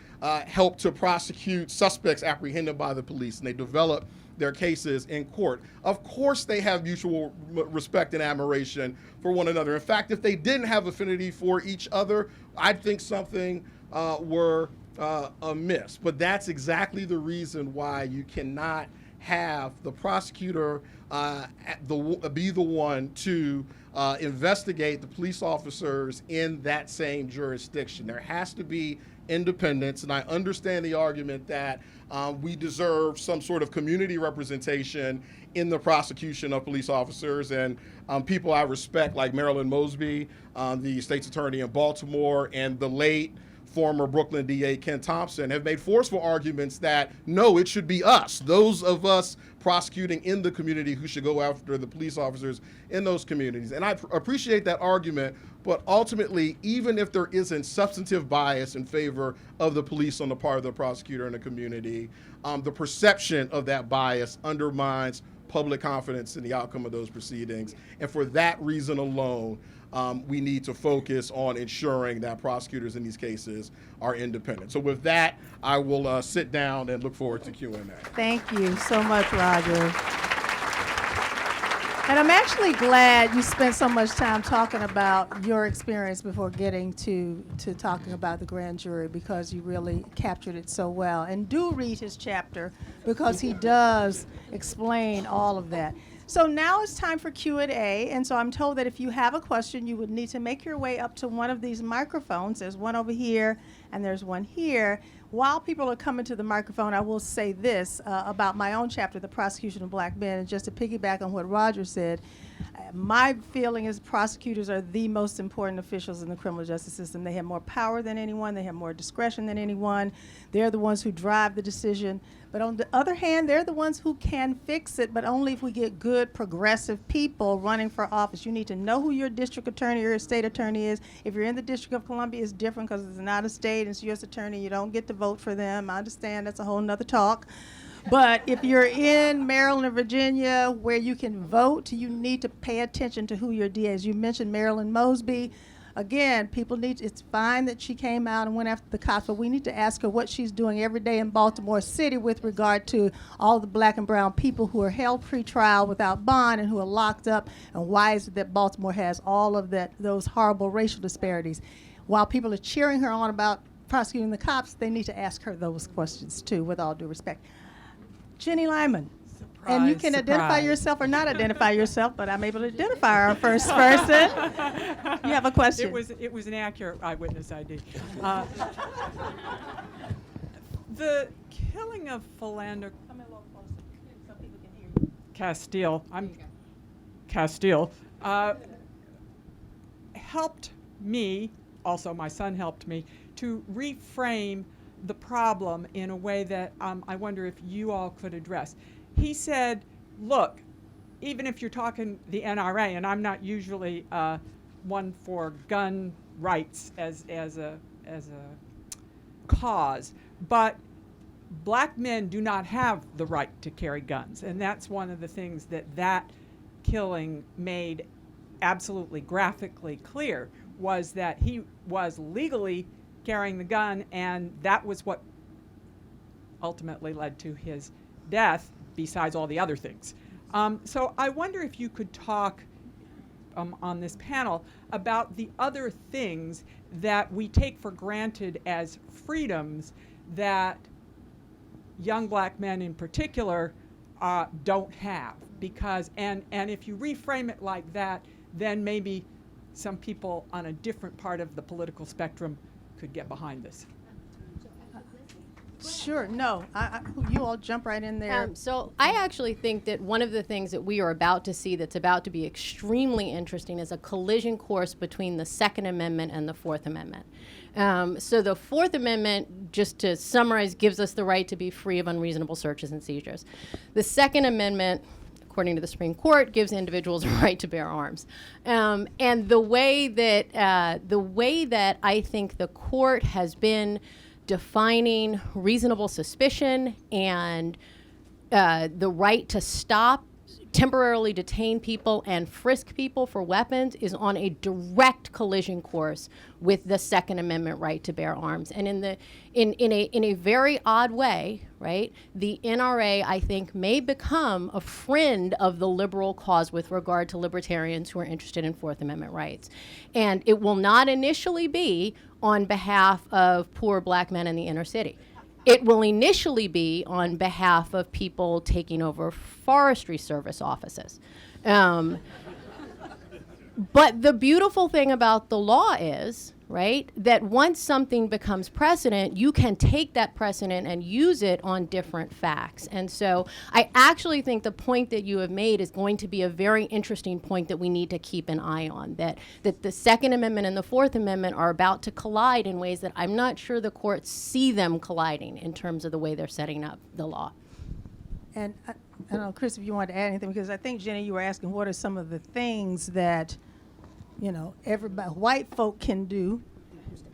help to prosecute suspects apprehended by the police, and they develop their cases in court. Of course, they have mutual respect and admiration for one another. In fact, if they didn't have affinity for each other, I'd think something were amiss. But that's exactly the reason why you cannot have the prosecutor be the one to investigate the police officers in that same jurisdiction. There has to be independence, and I understand the argument that we deserve some sort of community representation in the prosecution of police officers, and people I respect like Marilyn Mosby, the state's attorney in Baltimore, and the late former Brooklyn DA Ken Thompson have made forceful arguments that, no, it should be us, those of us prosecuting in the community, who should go after the police officers in those communities. And I appreciate that argument, but ultimately, even if there isn't substantive bias in favor of the police on the part of the prosecutor in the community, the perception of that bias undermines public confidence in the outcome of those proceedings. And for that reason alone, we need to focus on ensuring that prosecutors in these cases are independent. So with that, I will sit down and look forward to Q&A. Thank you so much, Roger. And I'm actually glad you spent so much time talking about your experience before getting to talking about the grand jury, because you really captured it so well. And do read his chapter, because he does explain all of that. So now it's time for Q&A, and so I'm told that if you have a question, you would need to make your way up to one of these microphones. There's one over here, and there's one here. While people are coming to the microphone, I will say this about my own chapter, The Prosecution of Black Men, and just to piggyback on what Roger said, my feeling is prosecutors are the most important officials in the criminal justice system. They have more power than anyone. They have more discretion than anyone. They're the ones who drive the decision. But on the other hand, they're the ones who can fix it, but only if we get good, progressive people running for office. You need to know who your district attorney or your state attorney is. If you're in the District of Columbia, it's different because it's not a state, it's U.S. attorney. You don't get to vote for them. I understand that's a whole nother talk. But if you're in Maryland or Virginia where you can vote, you need to pay attention to who your DA is. You mentioned Marilyn Mosby. Again, it's fine that she came out and went after the cops, but we need to ask her what she's doing every day in Baltimore City with regard to all the black and brown people who are held pre-trial without bond and who are locked up, and why is it that Baltimore has all of those horrible racial disparities. While people are cheering her on about prosecuting the cops, they need to ask her those questions too, with all due respect. Jenny Lyman. And you can identify yourself or not identify yourself, but I'm able to identify our first person. You have a question. It was an accurate eyewitness ID. The killing of Philando Come a little closer so people can hear you. Castile, helped me, also my son helped me, to reframe the problem in a way that I wonder if you all could address. He said, look, even if you're talking the NRA, and I'm not usually one for gun rights as a cause, but black men do not have the right to carry guns. And that's one of the things that killing made absolutely graphically clear, was that he was legally carrying the gun, and that was what ultimately led to his death, besides all the other things. So I wonder if you could talk on this panel about the other things that we take for granted as freedoms that young black men in particular don't have. Because, and if you reframe it like that, then maybe some people on a different part of the political spectrum could get behind this. Sure, no, you all jump right in there. So I actually think that one of the things that we are about to see that's about to be extremely interesting is a collision course between the Second Amendment and the Fourth Amendment. So the Fourth Amendment, just to summarize, gives us the right to be free of unreasonable searches and seizures. The Second Amendment, according to the Supreme Court, gives individuals a right to bear arms. And the way that I think the court has been defining reasonable suspicion and the right to stop, temporarily detain people and frisk people for weapons is on a direct collision course with the Second Amendment right to bear arms. And in a very odd way, right, the NRA, I think, may become a friend of the liberal cause with regard to libertarians who are interested in Fourth Amendment rights. And it will not initially be on behalf of poor black men in the inner city. It will initially be on behalf of people taking over Forestry Service offices. But the beautiful thing about the law is, right, that once something becomes precedent, you can take that precedent and use it on different facts. And so I actually think the point that you have made is going to be a very interesting point that we need to keep an eye on, that the Second Amendment and the Fourth Amendment are about to collide in ways that I'm not sure the courts see them colliding in terms of the way they're setting up the law. And I don't know, Chris, if you wanted to add anything, because I think, Jenny, you were asking what are some of the things that, you know, everybody, white folk can do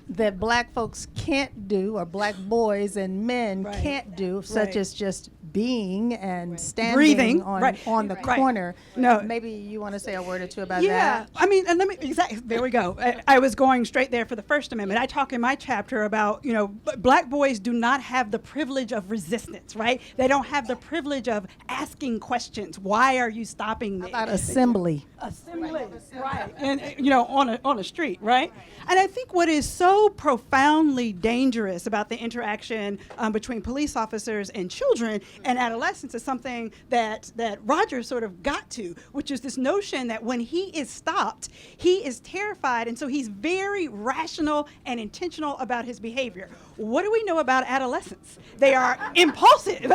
that black folks can't do, or black boys and men can't do, such as just being and standing Breathing. on the corner. No. Maybe you want to say a word or two about Yeah, that? I mean, and let me, exactly, there we go. I was going straight there for the First Amendment. I talk in my chapter about, you know, black boys do not have the privilege of resistance, right? They don't have the privilege of asking questions. Why are you stopping me? About assembly. Assembly, right? And you know, on a street, right? And I think what is so profoundly dangerous about the interaction between police officers and children and adolescents is something that Roger sort of got to, which is this notion that when he is stopped, he is terrified, and so he's very rational and intentional about his behavior. What do we know about adolescents? They are impulsive.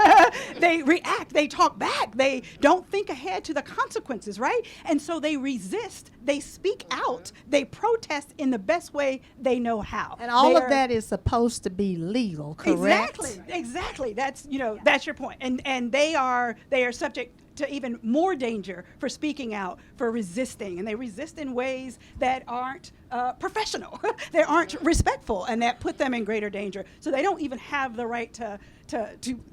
They react. They talk back. They don't think ahead to the consequences, right? And so they resist. They speak out. They protest in the best way they know how. And all of that is supposed to be legal, correct? Exactly. That's, you know, that's your point. And they are subject to even more danger for speaking out, for resisting, and they resist in ways that aren't professional, they aren't respectful, and that put them in greater danger. So they don't even have the right to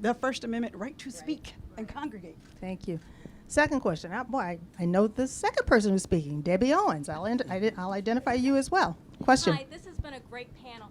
the First Amendment right to speak and congregate. Thank you. Second question. I know the second person who's speaking, Debbie Owens. I'll identify you as well. Question. Hi, this has been a great panel.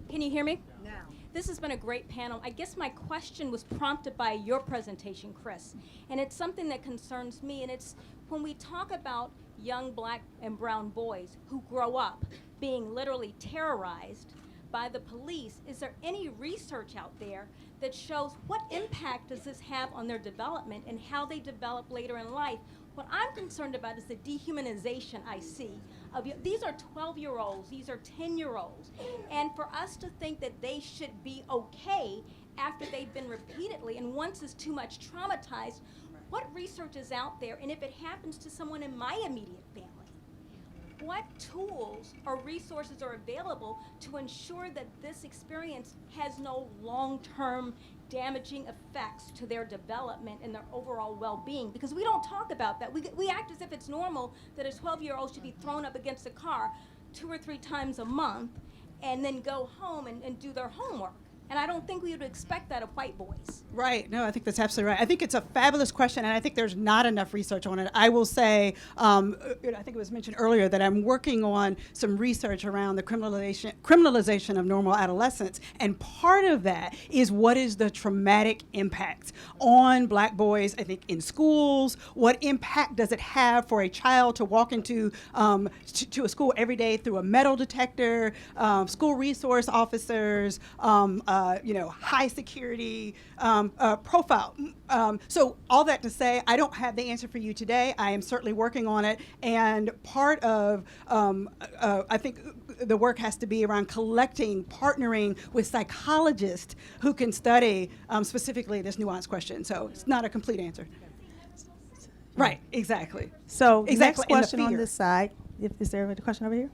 Can you hear me? Now. This has been a great panel. I guess my question was prompted by your presentation, Chris, and it's something that concerns me, and it's when we talk about young black and brown boys who grow up being literally terrorized by the police, is there any research out there that shows what impact does this have on their development and how they develop later in life? What I'm concerned about is the dehumanization I see of these are 12-year-olds, these are 10-year-olds, and for us to think that they should be okay after they've been repeatedly and once is too much traumatized, what research is out there? And if it happens to someone in my immediate family, what tools or resources are available to ensure that this experience has no long-term damaging effects to their development and their overall well-being? Because we don't talk about that. We act as if it's normal that a 12-year-old should be thrown up against a car 2 or 3 times a month and then go home and do their homework. And I don't think we would expect that of white boys. Right. No, I think that's absolutely right. I think it's a fabulous question, and I think there's not enough research on it. I will say, I think it was mentioned earlier that I'm working on some research around the criminalization of normal adolescence, and part of that is what is the traumatic impact on black boys, I think, in schools. What impact does it have for a child to walk into to a school every day through a metal detector, school resource officers, high security profile. So all that to say, I don't have the answer for you today. I am certainly working on it. And part of, I think the work has to be around partnering with psychologists who can study specifically this nuanced question. So it's not a complete answer. Right, exactly. So Exactly, next and the question on fear. this side. Is there a question over here?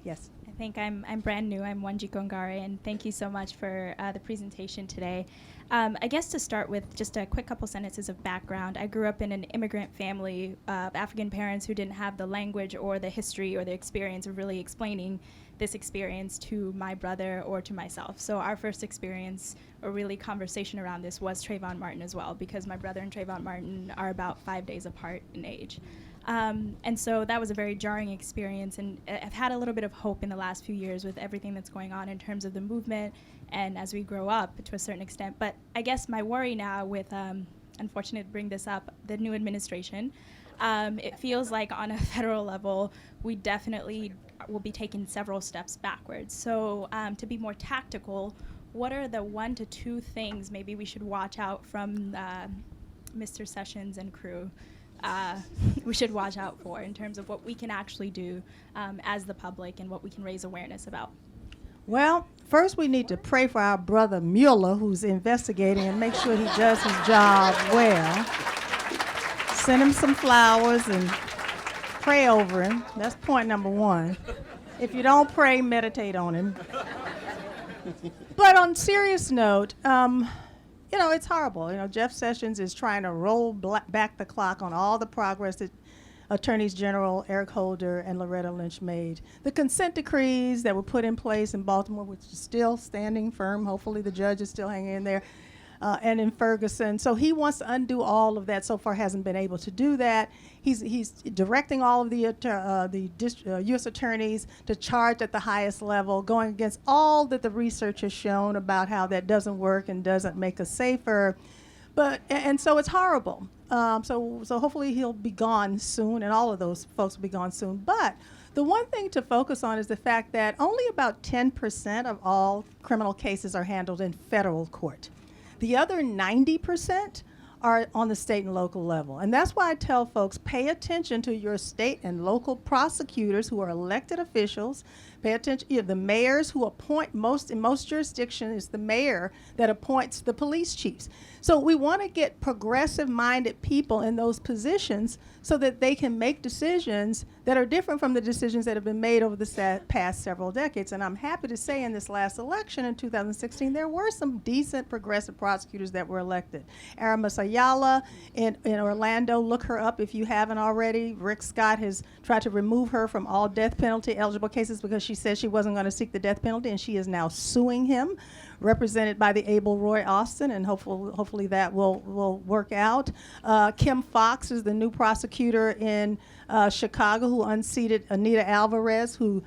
Yes. I think I'm brand new. I'm Wanji Kongare, and thank you so much for the presentation today. I guess to start with just a quick couple sentences of background, I grew up in an immigrant family of African parents who didn't have the language or the history or the experience of really explaining this experience to my brother or to myself. So our first experience or really conversation around this was Trayvon Martin as well, because my brother and Trayvon Martin are about 5 days apart in age. And so that was a very jarring experience, and I've had a little bit of hope in the last few years with everything that's going on in terms of the movement and as we grow up to a certain extent. But I guess my worry now with, unfortunate to bring this up, the new administration, it feels like on a federal level, we definitely will be taking several steps backwards. So to be more tactical, what are the 1 to 2 things maybe we should watch out from Mr. Sessions and crew we should watch out for in terms of what we can actually do as the public and what we can raise awareness about? Well, first we need to pray for our brother Mueller, who's investigating, and make sure he does his job well. Send him some flowers and pray over him. That's point number 1. If you don't pray, meditate on him. But on serious note, it's horrible. Jeff Sessions is trying to roll back the clock on all the progress that Attorneys General Eric Holder and Loretta Lynch made. The consent decrees that were put in place in Baltimore, which is still standing firm. Hopefully the judge is still hanging in there. And in Ferguson. So he wants to undo all of that. So far hasn't been able to do that. He's directing all of the U.S. attorneys to charge at the highest level, going against all that the research has shown about how that doesn't work and doesn't make us safer. And so it's horrible. So hopefully he'll be gone soon, and all of those folks will be gone soon. But the one thing to focus on is the fact that only about 10% of all criminal cases are handled in federal court. The other 90% are on the state and local level. And that's why I tell folks, pay attention to your state and local prosecutors who are elected officials. Pay attention, the mayors who appoint in most jurisdictions, it's the mayor that appoints the police chiefs. So we want to get progressive-minded people in those positions so that they can make decisions that are different from the decisions that have been made over the past several decades. And I'm happy to say in this last election in 2016, there were some decent progressive prosecutors that were elected. Aramis Ayala in Orlando, look her up if you haven't already. Rick Scott has tried to remove her from all death penalty eligible cases because she said she wasn't going to seek the death penalty, and she is now suing him, represented by the able Roy Austin, and hopefully that will work out. Kim Fox is the new prosecutor in Chicago who unseated Anita Alvarez, who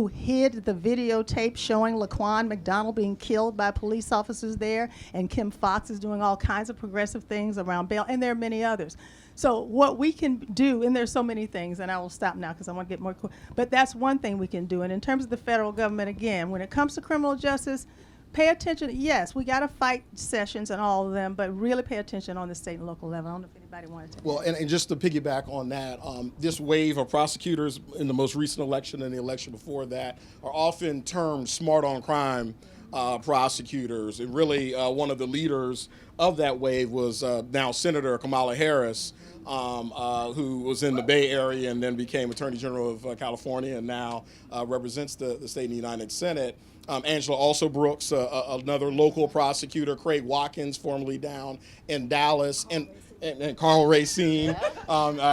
hid the videotape showing Laquan McDonald being killed by police officers there, and Kim Fox is doing all kinds of progressive things around bail, and there are many others. So what we can do, and there's so many things, and I will stop now because I want to get more, but that's one thing we can do. And in terms of the federal government, again, when it comes to criminal justice, pay attention. Yes, we got to fight Sessions and all of them, but really pay attention on the state and local level. I don't know if anybody wanted to. Well, and just to piggyback on that, this wave of prosecutors in the most recent election and the election before that are often termed smart on crime prosecutors. And really, one of the leaders of that wave was now Senator Kamala Harris, who was in the Bay Area and then became Attorney General of California and now represents the state in the United Senate. Angela also Brooks, another local prosecutor, Craig Watkins, formerly down in Dallas, and Carl Racine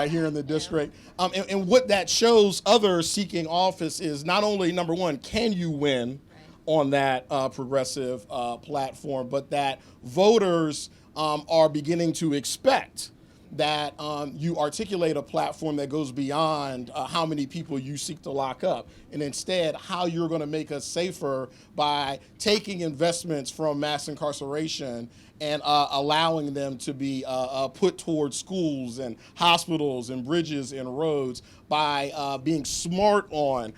here in the district. And what that shows others seeking office is not only, number one, can you win on that progressive platform, but that voters are beginning to expect that you articulate a platform that goes beyond how many people you seek to lock up, and instead how you're going to make us safer by taking investments from mass incarceration and allowing them to be put towards schools and hospitals and bridges and roads by being smart on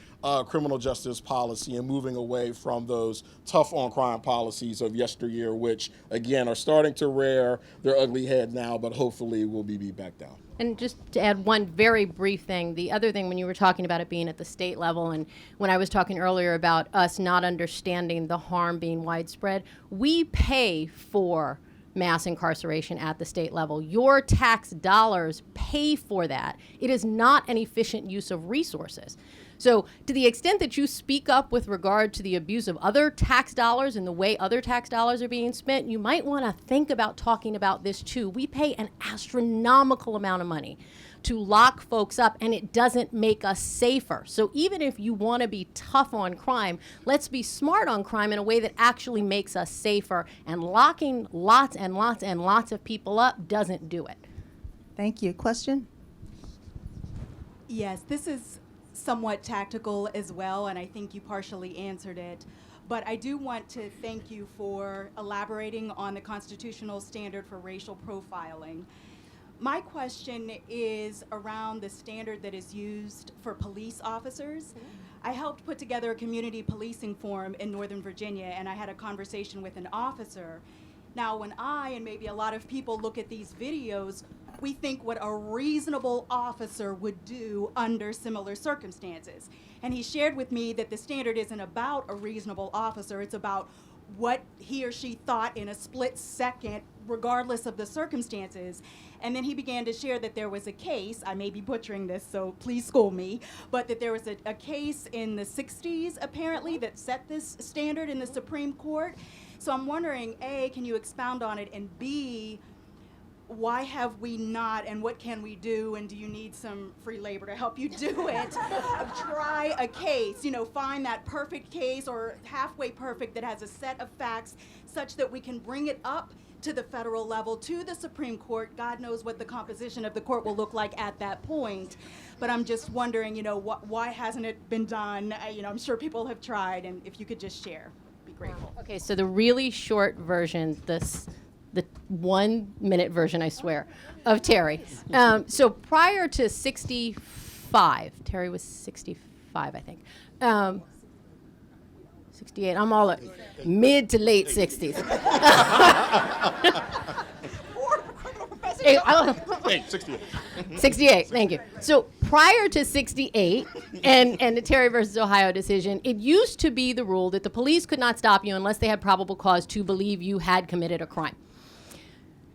criminal justice policy and moving away from those tough on crime policies of yesteryear, which again are starting to rear their ugly head now, but hopefully will be beat back down. And just to add one very brief thing, the other thing when you were talking about it being at the state level, and when I was talking earlier about us not understanding the harm being widespread, we pay for mass incarceration at the state level. Your tax dollars pay for that. It is not an efficient use of resources. So to the extent that you speak up with regard to the abuse of other tax dollars and the way other tax dollars are being spent, you might want to think about talking about this too. We pay an astronomical amount of money to lock folks up, and it doesn't make us safer. So even if you want to be tough on crime, let's be smart on crime in a way that actually makes us safer, and locking lots and lots and lots of people up doesn't do it. Thank you. Question? Yes, this is somewhat tactical as well, and I think you partially answered it. But I do want to thank you for elaborating on the constitutional standard for racial profiling. My question is around the standard that is used for police officers. I helped put together a community policing forum in Northern Virginia, and I had a conversation with an officer. Now, when I and maybe a lot of people look at these videos, we think what a reasonable officer would do under similar circumstances. And he shared with me that the standard isn't about a reasonable officer, it's about what he or she thought in a split second, regardless of the circumstances. And then he began to share that there was a case, I may be butchering this, so please school me, but that there was a case in the 60s, apparently, that set this standard in the Supreme Court. So I'm wondering, A, can you expound on it, and B, why have we not, and what can we do, and do you need some free labor to help you do it? Try a case, find that perfect case or halfway perfect that has a set of facts such that we can bring it up to the federal level, to the Supreme Court. God knows what the composition of the court will look like at that point. But I'm just wondering, why hasn't it been done? I'm sure people have tried, and if you could just share, be grateful. Okay, so the really short version, the 1 minute version, I swear, of Terry. So prior to 65, Terry was 65, I think. 68, I'm all mid to late 60s. Hey, 68. 68, thank you. So prior to 68 and the Terry versus Ohio decision, it used to be the rule that the police could not stop you unless they had probable cause to believe you had committed a crime.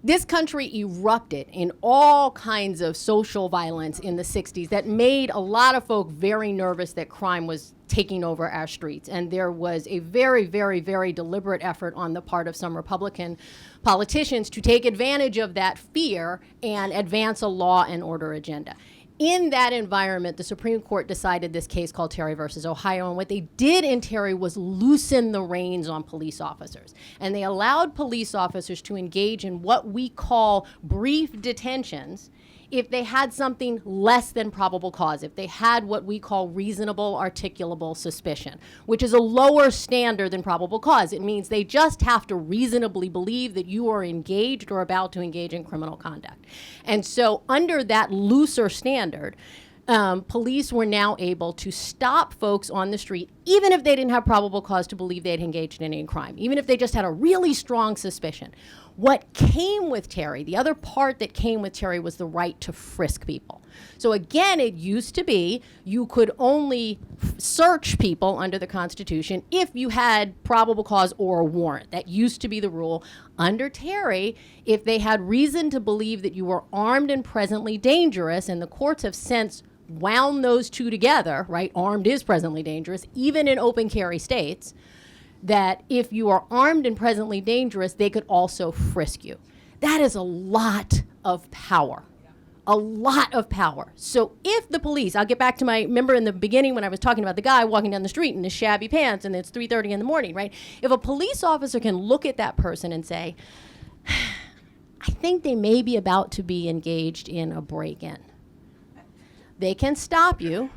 This country erupted in all kinds of social violence in the 60s that made a lot of folk very nervous that crime was taking over our streets. And there was a very, very, very deliberate effort on the part of some Republican politicians to take advantage of that fear and advance a law and order agenda. In that environment, the Supreme Court decided this case called Terry versus Ohio, and what they did in Terry was loosen the reins on police officers. And they allowed police officers to engage in what we call brief detentions if they had something less than probable cause, if they had what we call reasonable articulable suspicion, which is a lower standard than probable cause. It means they just have to reasonably believe that you are engaged or about to engage in criminal conduct. And so under that looser standard, police were now able to stop folks on the street, even if they didn't have probable cause to believe they'd engaged in any crime, even if they just had a really strong suspicion. What came with Terry, the other part that came with Terry, was the right to frisk people. So again, it used to be you could only search people under the Constitution if you had probable cause or a warrant. That used to be the rule. Under Terry, if they had reason to believe that you were armed and presently dangerous, and the courts have since wound those two together, right? Armed is presently dangerous, even in open carry states, that if you are armed and presently dangerous, they could also frisk you. That is a lot of power. a lot of power. So if the police, I'll get back to remember in the beginning when I was talking about the guy walking down the street in his shabby pants and it's 3:30 in the morning, right? If a police officer can look at that person and say, I think they may be about to be engaged in a break-in, they can stop you.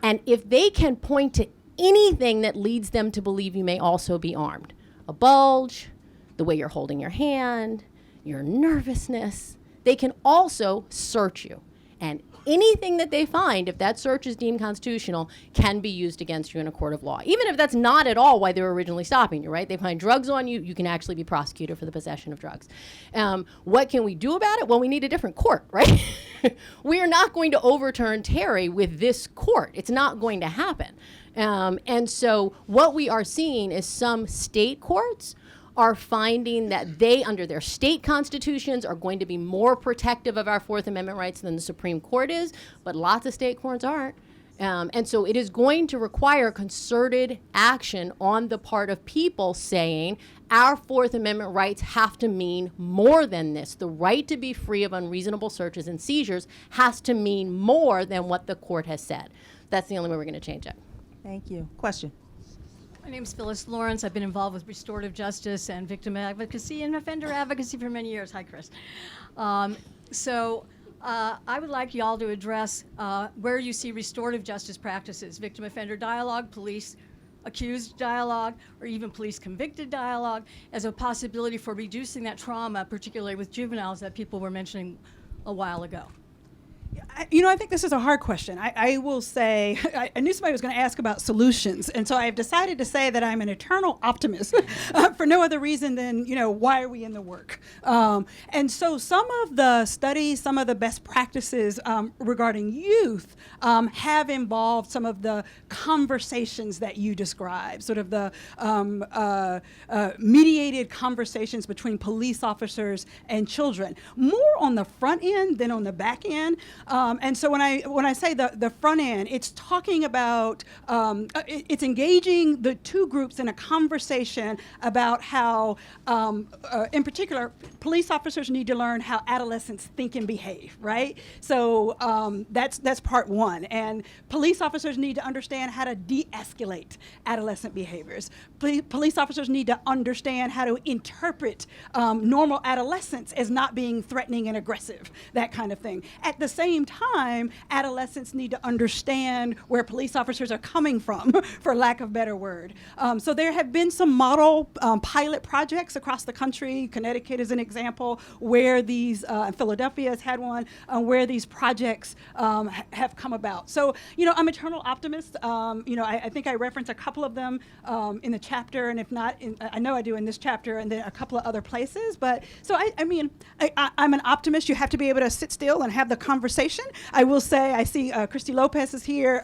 And if they can point to anything that leads them to believe you may also be armed, a bulge, the way you're holding your hand, your nervousness, they can also search you. And anything that they find, if that search is deemed constitutional, can be used against you in a court of law. Even if that's not at all why they were originally stopping you, right? They find drugs on you, you can actually be prosecuted for the possession of drugs. What can we do about it? Well, we need a different court, right? We are not going to overturn Terry with this court. It's not going to happen. And so what we are seeing is some state courts are finding that they, under their state constitutions, are going to be more protective of our Fourth Amendment rights than the Supreme Court is, but lots of state courts aren't. And so it is going to require concerted action on the part of people saying our Fourth Amendment rights have to mean more than this. The right to be free of unreasonable searches and seizures has to mean more than what the court has said. That's the only way we're going to change it. Thank you. Question. My name is Phyllis Lawrence. I've been involved with restorative justice and victim advocacy and offender advocacy for many years. Hi, Chris. I would like y'all to address where you see restorative justice practices, victim offender dialogue, police accused dialogue, or even police convicted dialogue as a possibility for reducing that trauma, particularly with juveniles that people were mentioning a while ago. I think this is a hard question. I will say, I knew somebody was going to ask about solutions, and so I've decided to say that I'm an eternal optimist for no other reason than, why are we in the work? And so some of the studies, some of the best practices regarding youth have involved some of the conversations that you describe, sort of the mediated conversations between police officers and children, more on the front end than on the back end. And so when I say the front end, it's talking about, it's engaging the two groups in a conversation about how, in particular, police officers need to learn how adolescents think and behave, right? So that's part one. And police officers need to understand how to de-escalate adolescent behaviors. Police officers need to understand how to interpret normal adolescence as not being threatening and aggressive, that kind of thing. At the same time, adolescents need to understand where police officers are coming from, for lack of a better word. So there have been some model pilot projects across the country. Connecticut is an example where these, Philadelphia has had one, where these projects have come about. So, I'm an eternal optimist. I think I reference a couple of them in the chapter, and if not, I know I do in this chapter, and then a couple of other places. But so, I'm an optimist. You have to be able to sit still and have the conversation. I will say, I see Christy Lopez is here,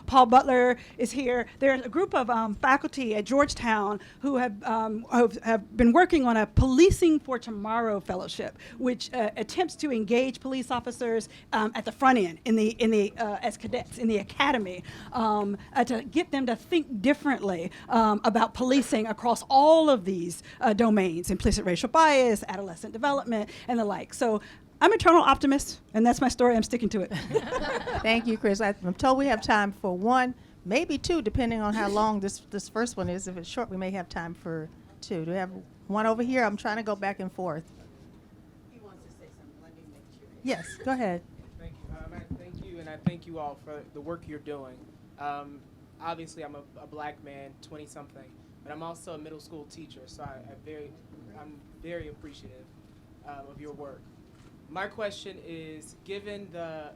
Paul Butler is here. There's a group of faculty at Georgetown who have been working on a Policing for Tomorrow fellowship, which attempts to engage police officers at the front end, as cadets in the academy, to get them to think differently about policing across all of these domains: implicit racial bias, adolescent development, and the like. So I'm an eternal optimist, and that's my story. I'm sticking to it. Thank you, Chris. I'm told we have time for one, maybe two, depending on how long this first one is. If it's short, we may have time for two. Do we have one over here? I'm trying to go back and forth. He wants to say something. Let me make sure. Yes, go ahead. Thank you. Thank you, and I thank you all for the work you're doing. Obviously, I'm a black man, 20-something, but I'm also a middle school teacher, so I'm very appreciative of your work. My question is, given the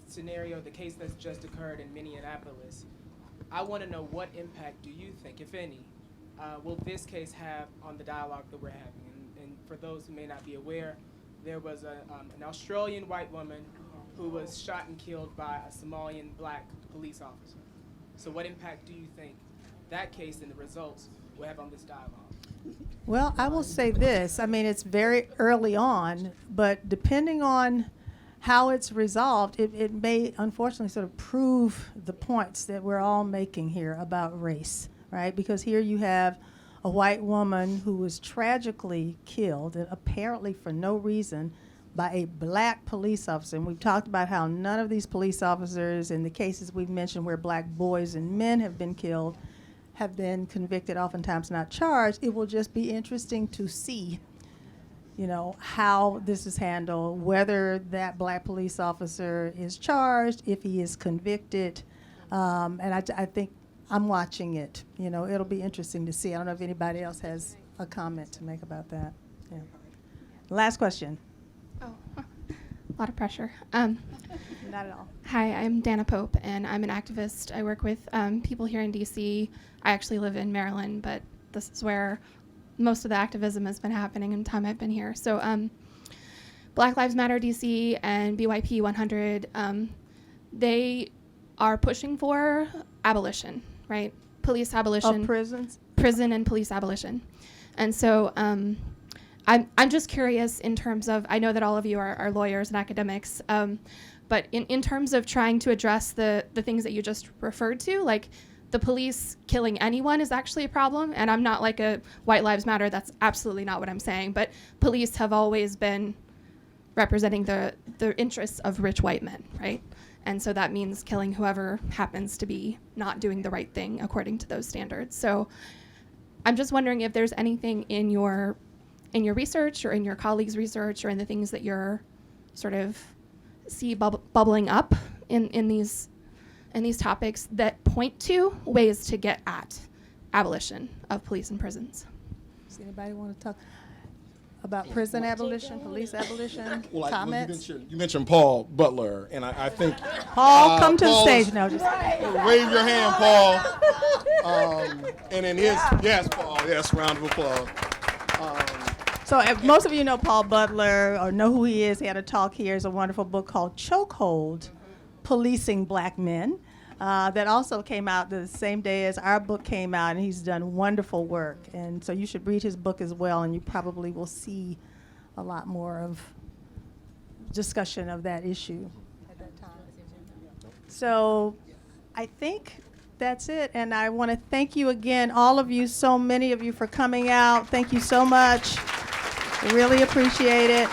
scenario, the case that's just occurred in Minneapolis, I want to know what impact do you think, if any, will this case have on the dialogue that we're having? And for those who may not be aware, there was an Australian white woman who was shot and killed by a Somalian black police officer. So what impact do you think that case and the results will have on this dialogue? Well, I will say this. It's very early on, but depending on how it's resolved, it may unfortunately sort of prove the points that we're all making here about race, right? Because here you have a white woman who was tragically killed, apparently for no reason, by a black police officer. And we've talked about how none of these police officers, in the cases we've mentioned where black boys and men have been killed, have been convicted, oftentimes not charged. It will just be interesting to see, you know, how this is handled, whether that black police officer is charged, if he is convicted. And I think I'm watching it. You know, it'll be interesting to see. I don't know if anybody else has a comment to make about that. Yeah. Last question. Oh, a lot of pressure. Not at all. Hi, I'm Dana Pope, and I'm an activist. I work with people here in DC. I actually live in Maryland, but this is where most of the activism has been happening in the time I've been here. So Black Lives Matter DC and BYP 100, they are pushing for abolition, right? Police abolition. Of prisons? Prison and police abolition. And so I'm just curious in terms of, I know that all of you are lawyers and academics, but in terms of trying to address the things that you just referred to, like the police killing anyone is actually a problem. And I'm not like a White Lives Matter, that's absolutely not what I'm saying. But police have always been representing the interests of rich white men, right? And so that means killing whoever happens to be not doing the right thing according to those standards. So I'm just wondering if there's anything in your research or in your colleagues' research or in the things that you're sort of see bubbling up in these topics that point to ways to get at abolition of police and prisons. Does anybody want to talk about prison abolition, police abolition? Comments? You mentioned Paul Butler, and I think Paul, come to the Paul's- stage now. Just wave your hand, Paul. And in his yes, Paul, yes, round of applause. So if most of you know Paul Butler or know who he is, he had a talk here. It's a wonderful book called Chokehold, Policing Black Men, that also came out the same day as our book came out, and he's done wonderful work. And so you should read his book as well, and you probably will see a lot more of discussion of that issue at that time. So I think that's it, and I want to thank you again, all of you, so many of you, for coming out. Thank you so much. I really appreciate it.